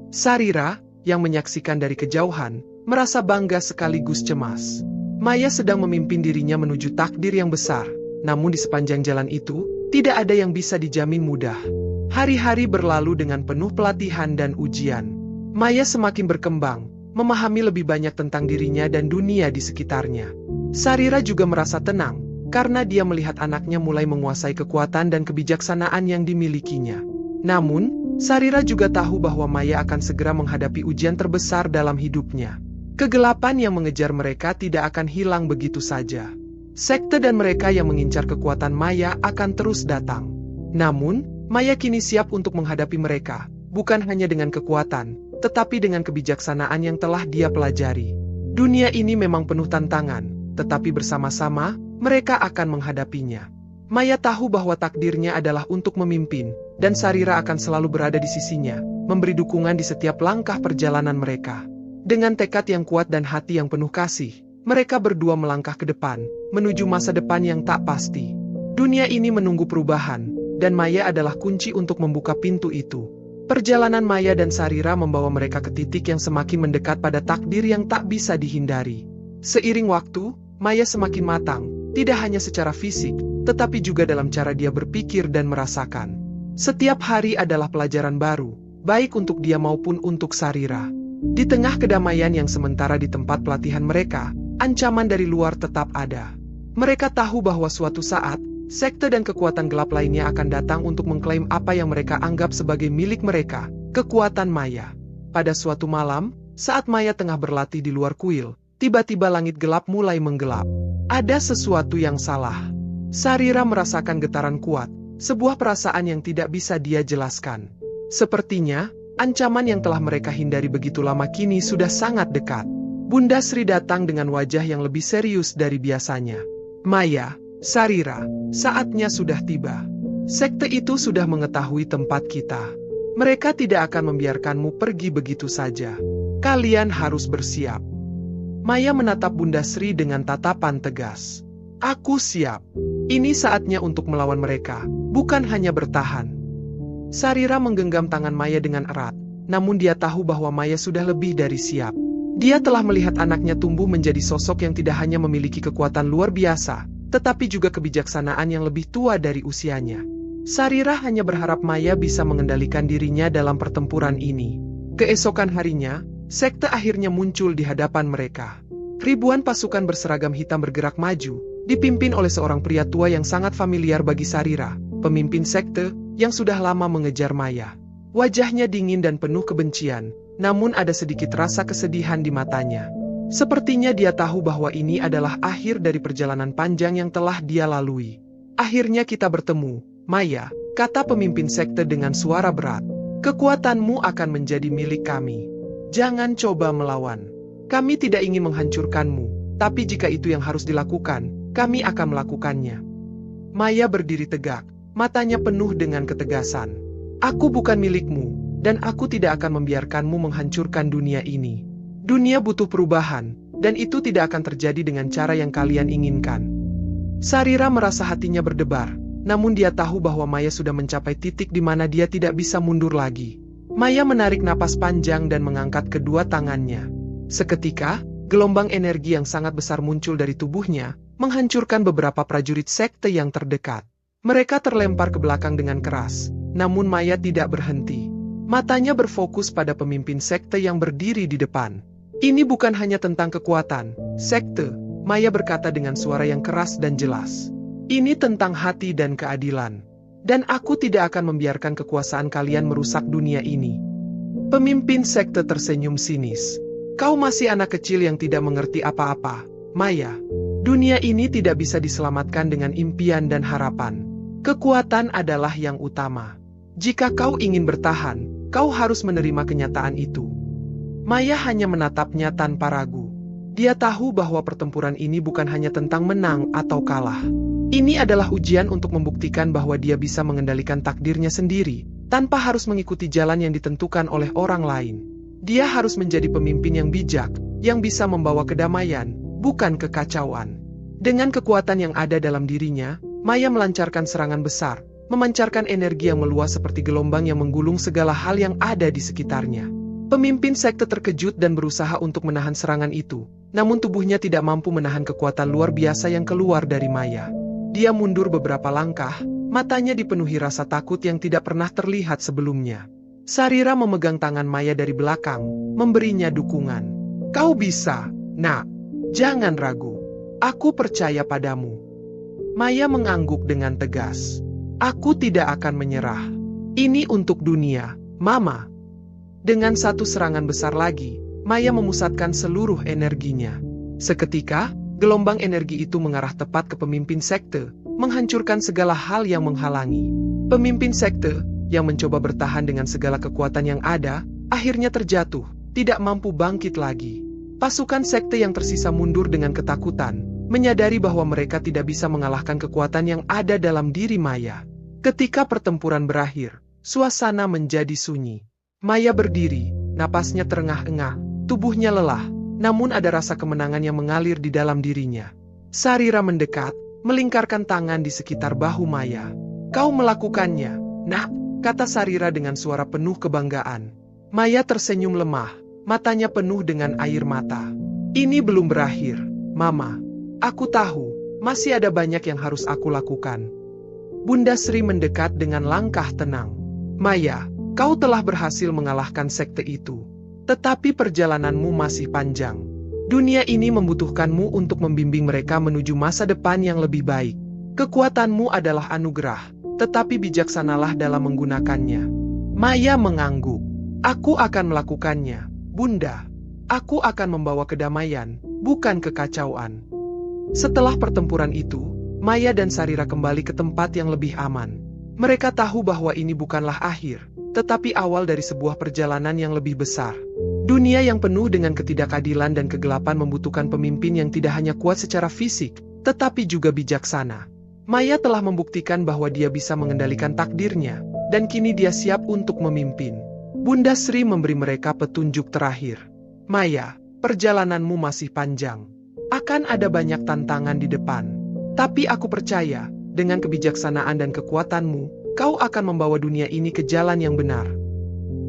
Sarira, yang menyaksikan dari kejauhan, merasa bangga sekaligus cemas. Maya sedang memimpin dirinya menuju takdir yang besar, namun di sepanjang jalan itu, tidak ada yang bisa dijamin mudah. Hari-hari berlalu dengan penuh pelatihan dan ujian. Maya semakin berkembang, memahami lebih banyak tentang dirinya dan dunia di sekitarnya. Sarira juga merasa tenang, karena dia melihat anaknya mulai menguasai kekuatan dan kebijaksanaan yang dimilikinya. Namun, Sarira juga tahu bahwa Maya akan segera menghadapi ujian terbesar dalam hidupnya. Kegelapan yang mengejar mereka tidak akan hilang begitu saja. Sekte dan mereka yang mengincar kekuatan Maya akan terus datang. Namun, Maya kini siap untuk menghadapi mereka, bukan hanya dengan kekuatan, tetapi dengan kebijaksanaan yang telah dia pelajari. Dunia ini memang penuh tantangan, tetapi bersama-sama, mereka akan menghadapinya. Maya tahu bahwa takdirnya adalah untuk memimpin, dan Sarira akan selalu berada di sisinya, memberi dukungan di setiap langkah perjalanan mereka. Dengan tekad yang kuat dan hati yang penuh kasih, mereka berdua melangkah ke depan, menuju masa depan yang tak pasti. Dunia ini menunggu perubahan, dan Maya adalah kunci untuk membuka pintu itu. Perjalanan Maya dan Sarira membawa mereka ke titik yang semakin mendekat pada takdir yang tak bisa dihindari. Seiring waktu, Maya semakin matang, tidak hanya secara fisik, tetapi juga dalam cara dia berpikir dan merasakan. Setiap hari adalah pelajaran baru, baik untuk dia maupun untuk Sarira. Di tengah kedamaian yang sementara di tempat pelatihan mereka, ancaman dari luar tetap ada. Mereka tahu bahwa suatu saat, sekte dan kekuatan gelap lainnya akan datang untuk mengklaim apa yang mereka anggap sebagai milik mereka, kekuatan Maya. Pada suatu malam, saat Maya tengah berlatih di luar kuil, tiba-tiba langit gelap mulai menggelap. Ada sesuatu yang salah. Sarira merasakan getaran kuat, sebuah perasaan yang tidak bisa dia jelaskan. Sepertinya, ancaman yang telah mereka hindari begitu lama kini sudah sangat dekat. Bunda Sri datang dengan wajah yang lebih serius dari biasanya. Maya, Sarira, saatnya sudah tiba. Sekte itu sudah mengetahui tempat kita. Mereka tidak akan membiarkanmu pergi begitu saja. Kalian harus bersiap. Maya menatap Bunda Sri dengan tatapan tegas. Aku siap. Ini saatnya untuk melawan mereka, bukan hanya bertahan. Sarira menggenggam tangan Maya dengan erat, namun dia tahu bahwa Maya sudah lebih dari siap. Dia telah melihat anaknya tumbuh menjadi sosok yang tidak hanya memiliki kekuatan luar biasa, tetapi juga kebijaksanaan yang lebih tua dari usianya. Sarira hanya berharap Maya bisa mengendalikan dirinya dalam pertempuran ini. Keesokan harinya, sekte akhirnya muncul di hadapan mereka. Ribuan pasukan berseragam hitam bergerak maju, dipimpin oleh seorang pria tua yang sangat familiar bagi Sarira, pemimpin sekte yang sudah lama mengejar Maya. Wajahnya dingin dan penuh kebencian, namun ada sedikit rasa kesedihan di matanya. Sepertinya dia tahu bahwa ini adalah akhir dari perjalanan panjang yang telah dia lalui. Akhirnya kita bertemu, Maya, kata pemimpin sekte dengan suara berat. Kekuatanmu akan menjadi milik kami. Jangan coba melawan. Kami tidak ingin menghancurkanmu, tapi jika itu yang harus dilakukan, kami akan melakukannya. Maya berdiri tegak, matanya penuh dengan ketegasan. Aku bukan milikmu, dan aku tidak akan membiarkanmu menghancurkan dunia ini. Dunia butuh perubahan, dan itu tidak akan terjadi dengan cara yang kalian inginkan. Sarira merasa hatinya berdebar, namun dia tahu bahwa Maya sudah mencapai titik di mana dia tidak bisa mundur lagi. Maya menarik napas panjang dan mengangkat kedua tangannya. Seketika, gelombang energi yang sangat besar muncul dari tubuhnya, menghancurkan beberapa prajurit sekte yang terdekat. Mereka terlempar ke belakang dengan keras, namun Maya tidak berhenti. Matanya berfokus pada pemimpin sekte yang berdiri di depan. Ini bukan hanya tentang kekuatan, sekte, Maya berkata dengan suara yang keras dan jelas. Ini tentang hati dan keadilan. Dan aku tidak akan membiarkan kekuasaan kalian merusak dunia ini. Pemimpin sekte tersenyum sinis. Kau masih anak kecil yang tidak mengerti apa-apa, Maya. Dunia ini tidak bisa diselamatkan dengan impian dan harapan. Kekuatan adalah yang utama. Jika kau ingin bertahan, kau harus menerima kenyataan itu. Maya hanya menatapnya tanpa ragu. Dia tahu bahwa pertempuran ini bukan hanya tentang menang atau kalah. Ini adalah ujian untuk membuktikan bahwa dia bisa mengendalikan takdirnya sendiri, tanpa harus mengikuti jalan yang ditentukan oleh orang lain. Dia harus menjadi pemimpin yang bijak, yang bisa membawa kedamaian, bukan kekacauan. Dengan kekuatan yang ada dalam dirinya, Maya melancarkan serangan besar, memancarkan energi yang meluas seperti gelombang yang menggulung segala hal yang ada di sekitarnya. Pemimpin sekte terkejut dan berusaha untuk menahan serangan itu, namun tubuhnya tidak mampu menahan kekuatan luar biasa yang keluar dari Maya. Dia mundur beberapa langkah, matanya dipenuhi rasa takut yang tidak pernah terlihat sebelumnya. Sarira memegang tangan Maya dari belakang, memberinya dukungan. Kau bisa, nak. Jangan ragu. Aku percaya padamu. Maya mengangguk dengan tegas. Aku tidak akan menyerah. Ini untuk dunia, Mama. Dengan satu serangan besar lagi, Maya memusatkan seluruh energinya. Seketika, gelombang energi itu mengarah tepat ke pemimpin sekte, menghancurkan segala hal yang menghalangi. Pemimpin sekte, yang mencoba bertahan dengan segala kekuatan yang ada, akhirnya terjatuh, tidak mampu bangkit lagi. Pasukan sekte yang tersisa mundur dengan ketakutan, menyadari bahwa mereka tidak bisa mengalahkan kekuatan yang ada dalam diri Maya. Ketika pertempuran berakhir, suasana menjadi sunyi. Maya berdiri, napasnya terengah-engah, tubuhnya lelah, namun ada rasa kemenangan yang mengalir di dalam dirinya. Sarira mendekat, melingkarkan tangan di sekitar bahu Maya. Kau melakukannya, nak, kata Sarira dengan suara penuh kebanggaan. Maya tersenyum lemah, matanya penuh dengan air mata. Ini belum berakhir, Mama. Aku tahu, masih ada banyak yang harus aku lakukan. Bunda Sri mendekat dengan langkah tenang. Maya, Kau telah berhasil mengalahkan sekte itu. Tetapi perjalananmu masih panjang. Dunia ini membutuhkanmu untuk membimbing mereka menuju masa depan yang lebih baik. Kekuatanmu adalah anugerah, tetapi bijaksanalah dalam menggunakannya. Maya mengangguk. Aku akan melakukannya, Bunda. Aku akan membawa kedamaian, bukan kekacauan. Setelah pertempuran itu, Maya dan Sarira kembali ke tempat yang lebih aman. Mereka tahu bahwa ini bukanlah akhir, tetapi awal dari sebuah perjalanan yang lebih besar. Dunia yang penuh dengan ketidakadilan dan kegelapan membutuhkan pemimpin yang tidak hanya kuat secara fisik, tetapi juga bijaksana. Maya telah membuktikan bahwa dia bisa mengendalikan takdirnya, dan kini dia siap untuk memimpin. Bunda Sri memberi mereka petunjuk terakhir. Maya, perjalananmu masih panjang. Akan ada banyak tantangan di depan. Tapi aku percaya, dengan kebijaksanaan dan kekuatanmu, kau akan membawa dunia ini ke jalan yang benar.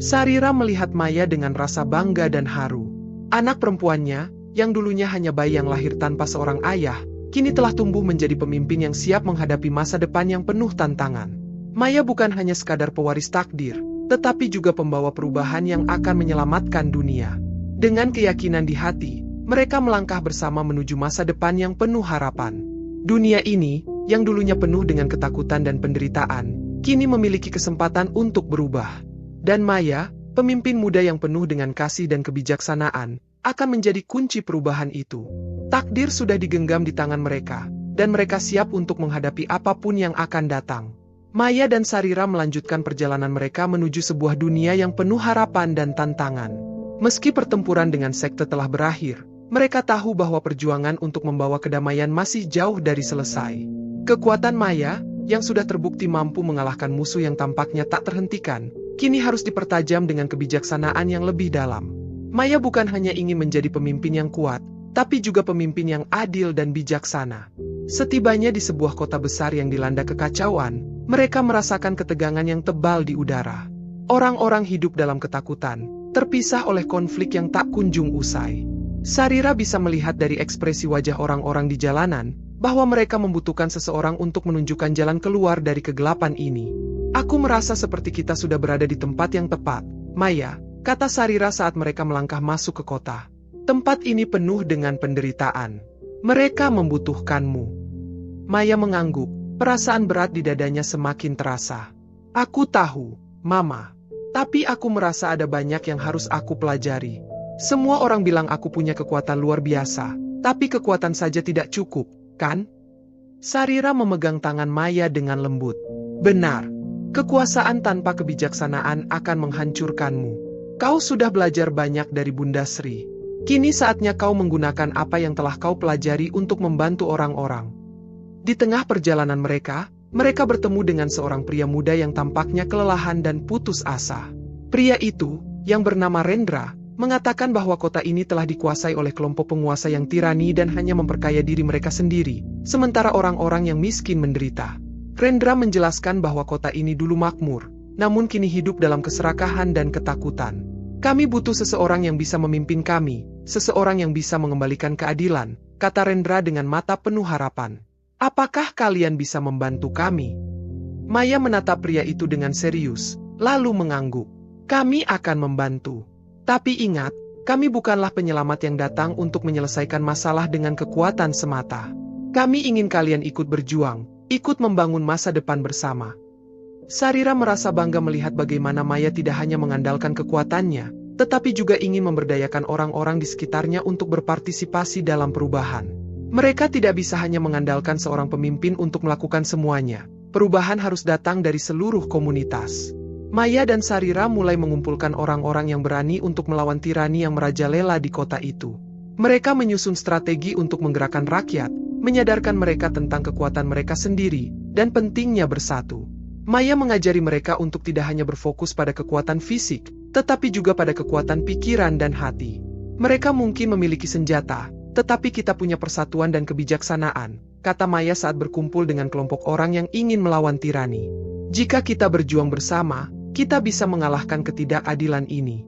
Sarira melihat Maya dengan rasa bangga dan haru. Anak perempuannya, yang dulunya hanya bayi yang lahir tanpa seorang ayah, kini telah tumbuh menjadi pemimpin yang siap menghadapi masa depan yang penuh tantangan. Maya bukan hanya sekadar pewaris takdir, tetapi juga pembawa perubahan yang akan menyelamatkan dunia. Dengan keyakinan di hati, mereka melangkah bersama menuju masa depan yang penuh harapan. Dunia ini, yang dulunya penuh dengan ketakutan dan penderitaan, kini memiliki kesempatan untuk berubah. Dan Maya, pemimpin muda yang penuh dengan kasih dan kebijaksanaan, akan menjadi kunci perubahan itu. Takdir sudah digenggam di tangan mereka, dan mereka siap untuk menghadapi apapun yang akan datang. Maya dan Sarira melanjutkan perjalanan mereka menuju sebuah dunia yang penuh harapan dan tantangan. Meski pertempuran dengan sekte telah berakhir, mereka tahu bahwa perjuangan untuk membawa kedamaian masih jauh dari selesai. Kekuatan Maya, yang sudah terbukti mampu mengalahkan musuh yang tampaknya tak terhentikan, kini harus dipertajam dengan kebijaksanaan yang lebih dalam. Maya bukan hanya ingin menjadi pemimpin yang kuat, tapi juga pemimpin yang adil dan bijaksana. Setibanya di sebuah kota besar yang dilanda kekacauan, mereka merasakan ketegangan yang tebal di udara. Orang-orang hidup dalam ketakutan, terpisah oleh konflik yang tak kunjung usai. Sarira bisa melihat dari ekspresi wajah orang-orang di jalanan, bahwa mereka membutuhkan seseorang untuk menunjukkan jalan keluar dari kegelapan ini. Aku merasa seperti kita sudah berada di tempat yang tepat, Maya, kata Sarira saat mereka melangkah masuk ke kota. Tempat ini penuh dengan penderitaan. Mereka membutuhkanmu. Maya mengangguk, perasaan berat di dadanya semakin terasa. Aku tahu, Mama. Tapi aku merasa ada banyak yang harus aku pelajari. Semua orang bilang aku punya kekuatan luar biasa, tapi kekuatan saja tidak cukup, kan? Sarira memegang tangan Maya dengan lembut. Benar. Kekuasaan tanpa kebijaksanaan akan menghancurkanmu. Kau sudah belajar banyak dari Bunda Sri. Kini saatnya kau menggunakan apa yang telah kau pelajari untuk membantu orang-orang. Di tengah perjalanan mereka bertemu dengan seorang pria muda yang tampaknya kelelahan dan putus asa. Pria itu, yang bernama Rendra, mengatakan bahwa kota ini telah dikuasai oleh kelompok penguasa yang tirani dan hanya memperkaya diri mereka sendiri, sementara orang-orang yang miskin menderita. Rendra menjelaskan bahwa kota ini dulu makmur, namun kini hidup dalam keserakahan dan ketakutan. Kami butuh seseorang yang bisa memimpin kami, seseorang yang bisa mengembalikan keadilan, kata Rendra dengan mata penuh harapan. Apakah kalian bisa membantu kami? Maya menatap pria itu dengan serius, lalu mengangguk. Kami akan membantu. Tapi ingat, kami bukanlah penyelamat yang datang untuk menyelesaikan masalah dengan kekuatan semata. Kami ingin kalian ikut berjuang, ikut membangun masa depan bersama. Sarira merasa bangga melihat bagaimana Maya tidak hanya mengandalkan kekuatannya, tetapi juga ingin memberdayakan orang-orang di sekitarnya untuk berpartisipasi dalam perubahan. Mereka tidak bisa hanya mengandalkan seorang pemimpin untuk melakukan semuanya. Perubahan harus datang dari seluruh komunitas. Maya dan Sarira mulai mengumpulkan orang-orang yang berani untuk melawan tirani yang merajalela di kota itu. Mereka menyusun strategi untuk menggerakkan rakyat, menyadarkan mereka tentang kekuatan mereka sendiri, dan pentingnya bersatu. Maya mengajari mereka untuk tidak hanya berfokus pada kekuatan fisik, tetapi juga pada kekuatan pikiran dan hati. Mereka mungkin memiliki senjata, tetapi kita punya persatuan dan kebijaksanaan, kata Maya saat berkumpul dengan kelompok orang yang ingin melawan tirani. Jika kita berjuang bersama, kita bisa mengalahkan ketidakadilan ini.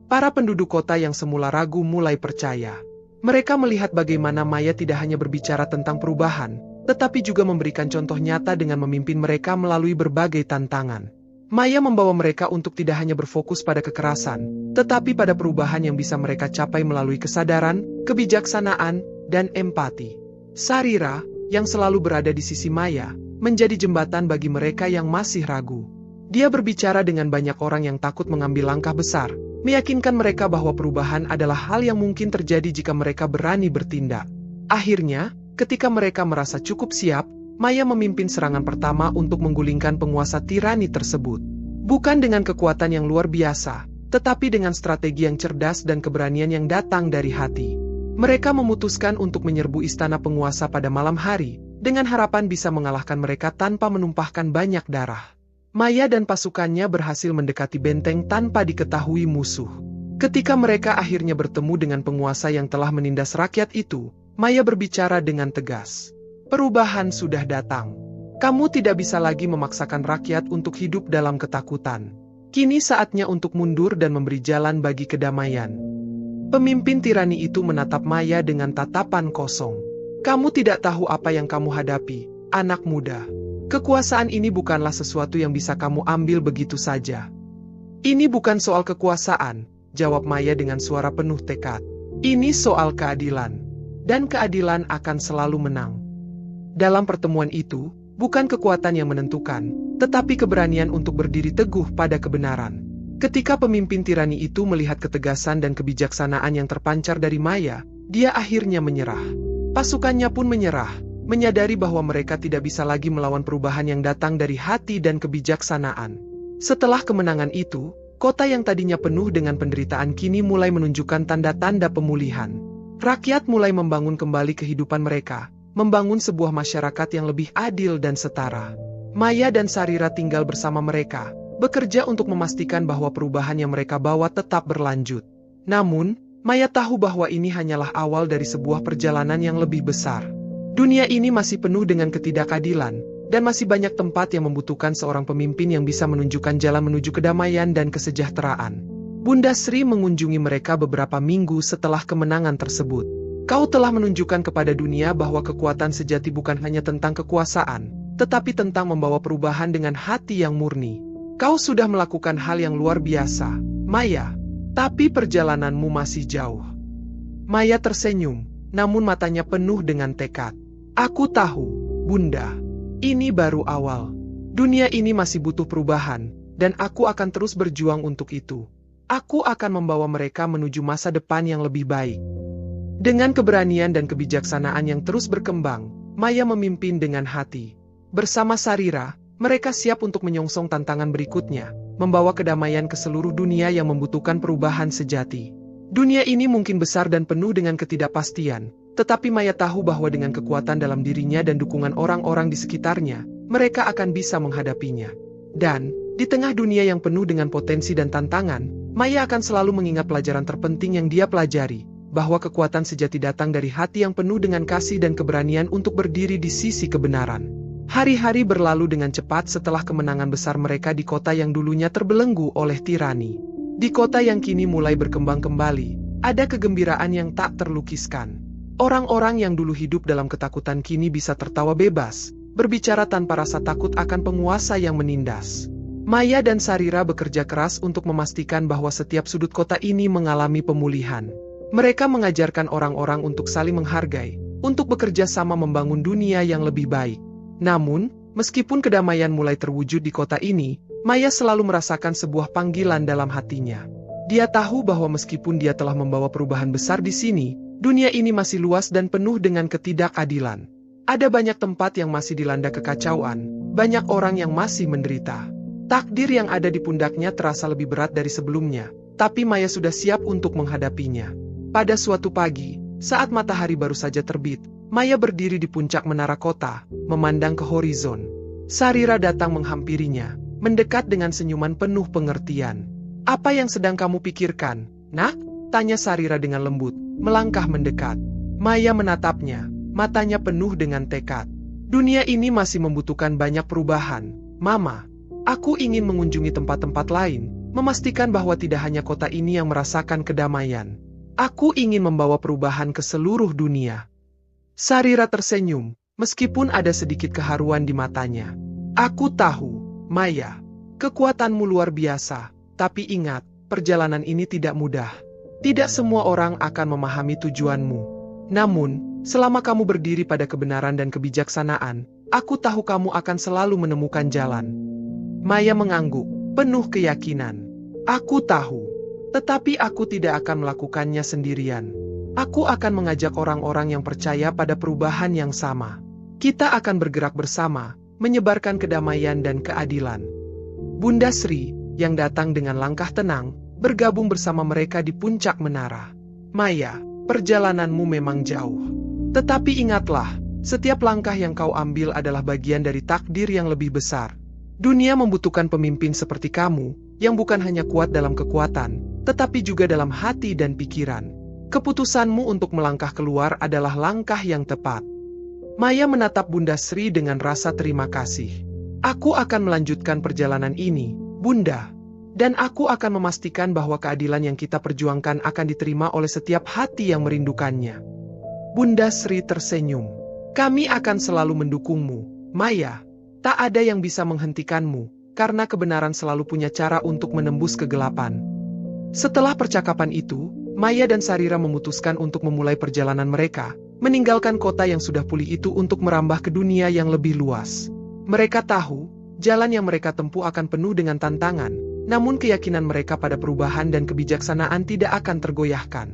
Para penduduk kota yang semula ragu mulai percaya. Mereka melihat bagaimana Maya tidak hanya berbicara tentang perubahan, tetapi juga memberikan contoh nyata dengan memimpin mereka melalui berbagai tantangan. Maya membawa mereka untuk tidak hanya berfokus pada kekerasan, tetapi pada perubahan yang bisa mereka capai melalui kesadaran, kebijaksanaan, dan empati. Sarira, yang selalu berada di sisi Maya, menjadi jembatan bagi mereka yang masih ragu. Dia berbicara dengan banyak orang yang takut mengambil langkah besar, meyakinkan mereka bahwa perubahan adalah hal yang mungkin terjadi jika mereka berani bertindak. Akhirnya, ketika mereka merasa cukup siap, Maya memimpin serangan pertama untuk menggulingkan penguasa tirani tersebut. Bukan dengan kekuatan yang luar biasa, tetapi dengan strategi yang cerdas dan keberanian yang datang dari hati. Mereka memutuskan untuk menyerbu istana penguasa pada malam hari, dengan harapan bisa mengalahkan mereka tanpa menumpahkan banyak darah. Maya dan pasukannya berhasil mendekati benteng tanpa diketahui musuh. Ketika mereka akhirnya bertemu dengan penguasa yang telah menindas rakyat itu, Maya berbicara dengan tegas. Perubahan sudah datang. Kamu tidak bisa lagi memaksakan rakyat untuk hidup dalam ketakutan. Kini saatnya untuk mundur dan memberi jalan bagi kedamaian. Pemimpin tirani itu menatap Maya dengan tatapan kosong. Kamu tidak tahu apa yang kamu hadapi, anak muda. Kekuasaan ini bukanlah sesuatu yang bisa kamu ambil begitu saja. Ini bukan soal kekuasaan, jawab Maya dengan suara penuh tekad. Ini soal keadilan. Dan keadilan akan selalu menang. Dalam pertemuan itu, bukan kekuatan yang menentukan, tetapi keberanian untuk berdiri teguh pada kebenaran. Ketika pemimpin tirani itu melihat ketegasan dan kebijaksanaan yang terpancar dari Maya, dia akhirnya menyerah. Pasukannya pun menyerah, menyadari bahwa mereka tidak bisa lagi melawan perubahan yang datang dari hati dan kebijaksanaan. Setelah kemenangan itu, kota yang tadinya penuh dengan penderitaan kini mulai menunjukkan tanda-tanda pemulihan. Rakyat mulai membangun kembali kehidupan mereka, membangun sebuah masyarakat yang lebih adil dan setara. Maya dan Sarira tinggal bersama mereka, bekerja untuk memastikan bahwa perubahan yang mereka bawa tetap berlanjut. Namun, Maya tahu bahwa ini hanyalah awal dari sebuah perjalanan yang lebih besar. Dunia ini masih penuh dengan ketidakadilan, dan masih banyak tempat yang membutuhkan seorang pemimpin yang bisa menunjukkan jalan menuju kedamaian dan kesejahteraan. Bunda Sri mengunjungi mereka beberapa minggu setelah kemenangan tersebut. Kau telah menunjukkan kepada dunia bahwa kekuatan sejati bukan hanya tentang kekuasaan, tetapi tentang membawa perubahan dengan hati yang murni. Kau sudah melakukan hal yang luar biasa, Maya. Tapi perjalananmu masih jauh. Maya tersenyum, namun matanya penuh dengan tekad. Aku tahu, Bunda. Ini baru awal. Dunia ini masih butuh perubahan, dan aku akan terus berjuang untuk itu. Aku akan membawa mereka menuju masa depan yang lebih baik. Dengan keberanian dan kebijaksanaan yang terus berkembang, Maya memimpin dengan hati. Bersama Sarira, mereka siap untuk menyongsong tantangan berikutnya, membawa kedamaian ke seluruh dunia yang membutuhkan perubahan sejati. Dunia ini mungkin besar dan penuh dengan ketidakpastian, tetapi Maya tahu bahwa dengan kekuatan dalam dirinya dan dukungan orang-orang di sekitarnya, mereka akan bisa menghadapinya. Dan, di tengah dunia yang penuh dengan potensi dan tantangan, Maya akan selalu mengingat pelajaran terpenting yang dia pelajari, bahwa kekuatan sejati datang dari hati yang penuh dengan kasih dan keberanian untuk berdiri di sisi kebenaran. Hari-hari berlalu dengan cepat setelah kemenangan besar mereka di kota yang dulunya terbelenggu oleh tirani. Di kota yang kini mulai berkembang kembali, ada kegembiraan yang tak terlukiskan. Orang-orang yang dulu hidup dalam ketakutan kini bisa tertawa bebas, berbicara tanpa rasa takut akan penguasa yang menindas. Maya dan Sarira bekerja keras untuk memastikan bahwa setiap sudut kota ini mengalami pemulihan. Mereka mengajarkan orang-orang untuk saling menghargai, untuk bekerja sama membangun dunia yang lebih baik. Namun, meskipun kedamaian mulai terwujud di kota ini, Maya selalu merasakan sebuah panggilan dalam hatinya. Dia tahu bahwa meskipun dia telah membawa perubahan besar di sini, dunia ini masih luas dan penuh dengan ketidakadilan. Ada banyak tempat yang masih dilanda kekacauan, banyak orang yang masih menderita. Takdir yang ada di pundaknya terasa lebih berat dari sebelumnya, tapi Maya sudah siap untuk menghadapinya. Pada suatu pagi, saat matahari baru saja terbit, Maya berdiri di puncak menara kota, memandang ke horizon. Sarira datang menghampirinya, mendekat dengan senyuman penuh pengertian. "Apa yang sedang kamu pikirkan, Nak?" tanya Sarira dengan lembut, melangkah mendekat. Maya menatapnya, matanya penuh dengan tekad. "Dunia ini masih membutuhkan banyak perubahan, Mama. Aku ingin mengunjungi tempat-tempat lain, memastikan bahwa tidak hanya kota ini yang merasakan kedamaian. Aku ingin membawa perubahan ke seluruh dunia." Sarira tersenyum, meskipun ada sedikit keharuan di matanya. "Aku tahu, Maya. Kekuatanmu luar biasa, tapi ingat, perjalanan ini tidak mudah. Tidak semua orang akan memahami tujuanmu. Namun, selama kamu berdiri pada kebenaran dan kebijaksanaan, aku tahu kamu akan selalu menemukan jalan. Maya mengangguk, penuh keyakinan. Aku tahu. Tetapi aku tidak akan melakukannya sendirian. Aku akan mengajak orang-orang yang percaya pada perubahan yang sama. Kita akan bergerak bersama, menyebarkan kedamaian dan keadilan. Bunda Sri, yang datang dengan langkah tenang, bergabung bersama mereka di puncak menara. Maya, perjalananmu memang jauh. Tetapi ingatlah, setiap langkah yang kau ambil adalah bagian dari takdir yang lebih besar. Dunia membutuhkan pemimpin seperti kamu, yang bukan hanya kuat dalam kekuatan, tetapi juga dalam hati dan pikiran. Keputusanmu untuk melangkah keluar adalah langkah yang tepat. Maya menatap Bunda Sri dengan rasa terima kasih. Aku akan melanjutkan perjalanan ini, Bunda. Dan aku akan memastikan bahwa keadilan yang kita perjuangkan akan diterima oleh setiap hati yang merindukannya. Bunda Sri tersenyum. Kami akan selalu mendukungmu, Maya. Tak ada yang bisa menghentikanmu, karena kebenaran selalu punya cara untuk menembus kegelapan. Setelah percakapan itu, Maya dan Sarira memutuskan untuk memulai perjalanan mereka, meninggalkan kota yang sudah pulih itu untuk merambah ke dunia yang lebih luas. Mereka tahu, jalan yang mereka tempuh akan penuh dengan tantangan, namun keyakinan mereka pada perubahan dan kebijaksanaan tidak akan tergoyahkan.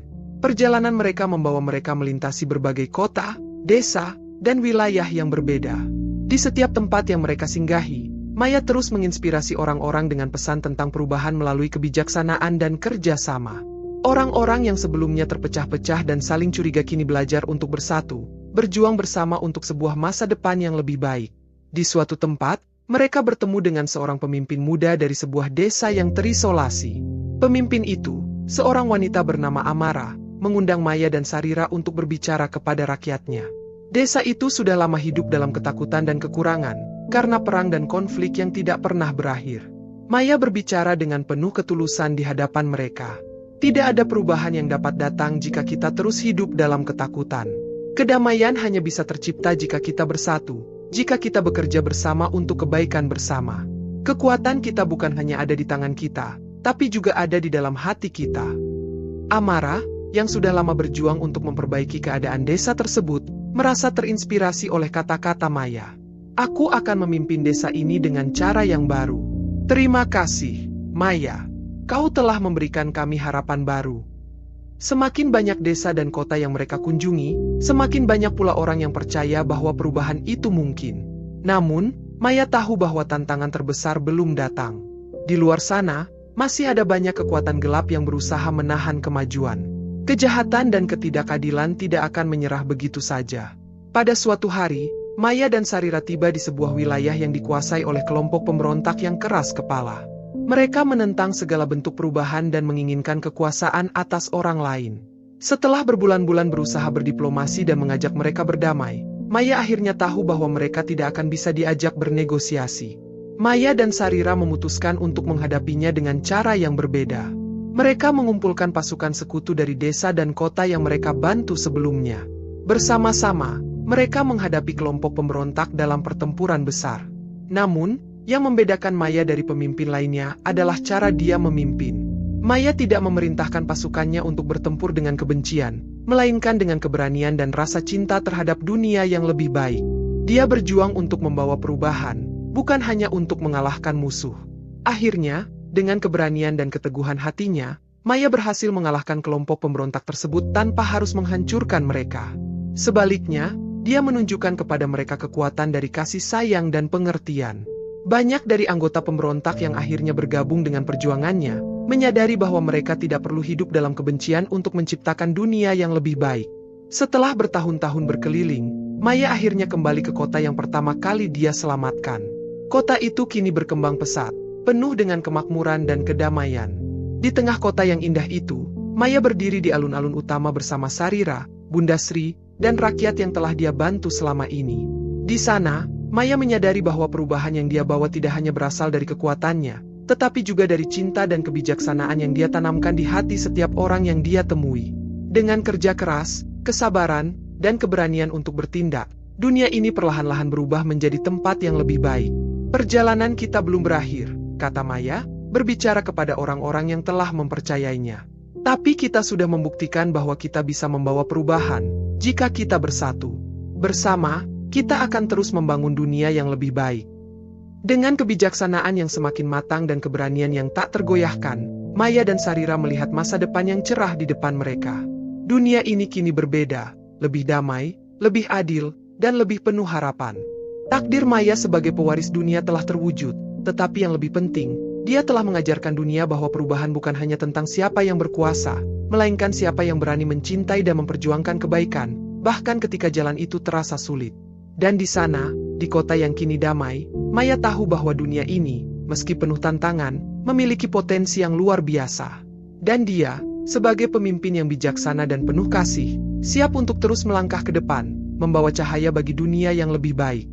Perjalanan mereka membawa mereka melintasi berbagai kota, desa, dan wilayah yang berbeda. Di setiap tempat yang mereka singgahi, Maya terus menginspirasi orang-orang dengan pesan tentang perubahan melalui kebijaksanaan dan kerjasama. Orang-orang yang sebelumnya terpecah-pecah dan saling curiga kini belajar untuk bersatu, berjuang bersama untuk sebuah masa depan yang lebih baik. Di suatu tempat, mereka bertemu dengan seorang pemimpin muda dari sebuah desa yang terisolasi. Pemimpin itu, seorang wanita bernama Amara, mengundang Maya dan Sarira untuk berbicara kepada rakyatnya. Desa itu sudah lama hidup dalam ketakutan dan kekurangan, karena perang dan konflik yang tidak pernah berakhir. Maya berbicara dengan penuh ketulusan di hadapan mereka. Tidak ada perubahan yang dapat datang jika kita terus hidup dalam ketakutan. Kedamaian hanya bisa tercipta jika kita bersatu, jika kita bekerja bersama untuk kebaikan bersama. Kekuatan kita bukan hanya ada di tangan kita, tapi juga ada di dalam hati kita. Amara, yang sudah lama berjuang untuk memperbaiki keadaan desa tersebut, merasa terinspirasi oleh kata-kata Maya. Aku akan memimpin desa ini dengan cara yang baru. Terima kasih, Maya. Kau telah memberikan kami harapan baru. Semakin banyak desa dan kota yang mereka kunjungi, semakin banyak pula orang yang percaya bahwa perubahan itu mungkin. Namun, Maya tahu bahwa tantangan terbesar belum datang. Di luar sana, masih ada banyak kekuatan gelap yang berusaha menahan kemajuan. Kejahatan dan ketidakadilan tidak akan menyerah begitu saja. Pada suatu hari, Maya dan Sarira tiba di sebuah wilayah yang dikuasai oleh kelompok pemberontak yang keras kepala. Mereka menentang segala bentuk perubahan dan menginginkan kekuasaan atas orang lain. Setelah berbulan-bulan berusaha berdiplomasi dan mengajak mereka berdamai, Maya akhirnya tahu bahwa mereka tidak akan bisa diajak bernegosiasi. Maya dan Sarira memutuskan untuk menghadapinya dengan cara yang berbeda. Mereka mengumpulkan pasukan sekutu dari desa dan kota yang mereka bantu sebelumnya. Bersama-sama, mereka menghadapi kelompok pemberontak dalam pertempuran besar. Namun, yang membedakan Maya dari pemimpin lainnya adalah cara dia memimpin. Maya tidak memerintahkan pasukannya untuk bertempur dengan kebencian, melainkan dengan keberanian dan rasa cinta terhadap dunia yang lebih baik. Dia berjuang untuk membawa perubahan, bukan hanya untuk mengalahkan musuh. Akhirnya, dengan keberanian dan keteguhan hatinya, Maya berhasil mengalahkan kelompok pemberontak tersebut tanpa harus menghancurkan mereka. Sebaliknya, dia menunjukkan kepada mereka kekuatan dari kasih sayang dan pengertian. Banyak dari anggota pemberontak yang akhirnya bergabung dengan perjuangannya, menyadari bahwa mereka tidak perlu hidup dalam kebencian untuk menciptakan dunia yang lebih baik. Setelah bertahun-tahun berkeliling, Maya akhirnya kembali ke kota yang pertama kali dia selamatkan. Kota itu kini berkembang pesat, penuh dengan kemakmuran dan kedamaian. Di tengah kota yang indah itu, Maya berdiri di alun-alun utama bersama Sarira, Bunda Sri, dan rakyat yang telah dia bantu selama ini. Di sana, Maya menyadari bahwa perubahan yang dia bawa tidak hanya berasal dari kekuatannya, tetapi juga dari cinta dan kebijaksanaan yang dia tanamkan di hati setiap orang yang dia temui. Dengan kerja keras, kesabaran, dan keberanian untuk bertindak, dunia ini perlahan-lahan berubah menjadi tempat yang lebih baik. Perjalanan kita belum berakhir, kata Maya, berbicara kepada orang-orang yang telah mempercayainya. Tapi kita sudah membuktikan bahwa kita bisa membawa perubahan, jika kita bersatu. Bersama, kita akan terus membangun dunia yang lebih baik. Dengan kebijaksanaan yang semakin matang dan keberanian yang tak tergoyahkan, Maya dan Sarira melihat masa depan yang cerah di depan mereka. Dunia ini kini berbeda, lebih damai, lebih adil, dan lebih penuh harapan. Takdir Maya sebagai pewaris dunia telah terwujud, tetapi yang lebih penting, dia telah mengajarkan dunia bahwa perubahan bukan hanya tentang siapa yang berkuasa, melainkan siapa yang berani mencintai dan memperjuangkan kebaikan, bahkan ketika jalan itu terasa sulit. Dan di sana, di kota yang kini damai, Maya tahu bahwa dunia ini, meski penuh tantangan, memiliki potensi yang luar biasa. Dan dia, sebagai pemimpin yang bijaksana dan penuh kasih, siap untuk terus melangkah ke depan, membawa cahaya bagi dunia yang lebih baik.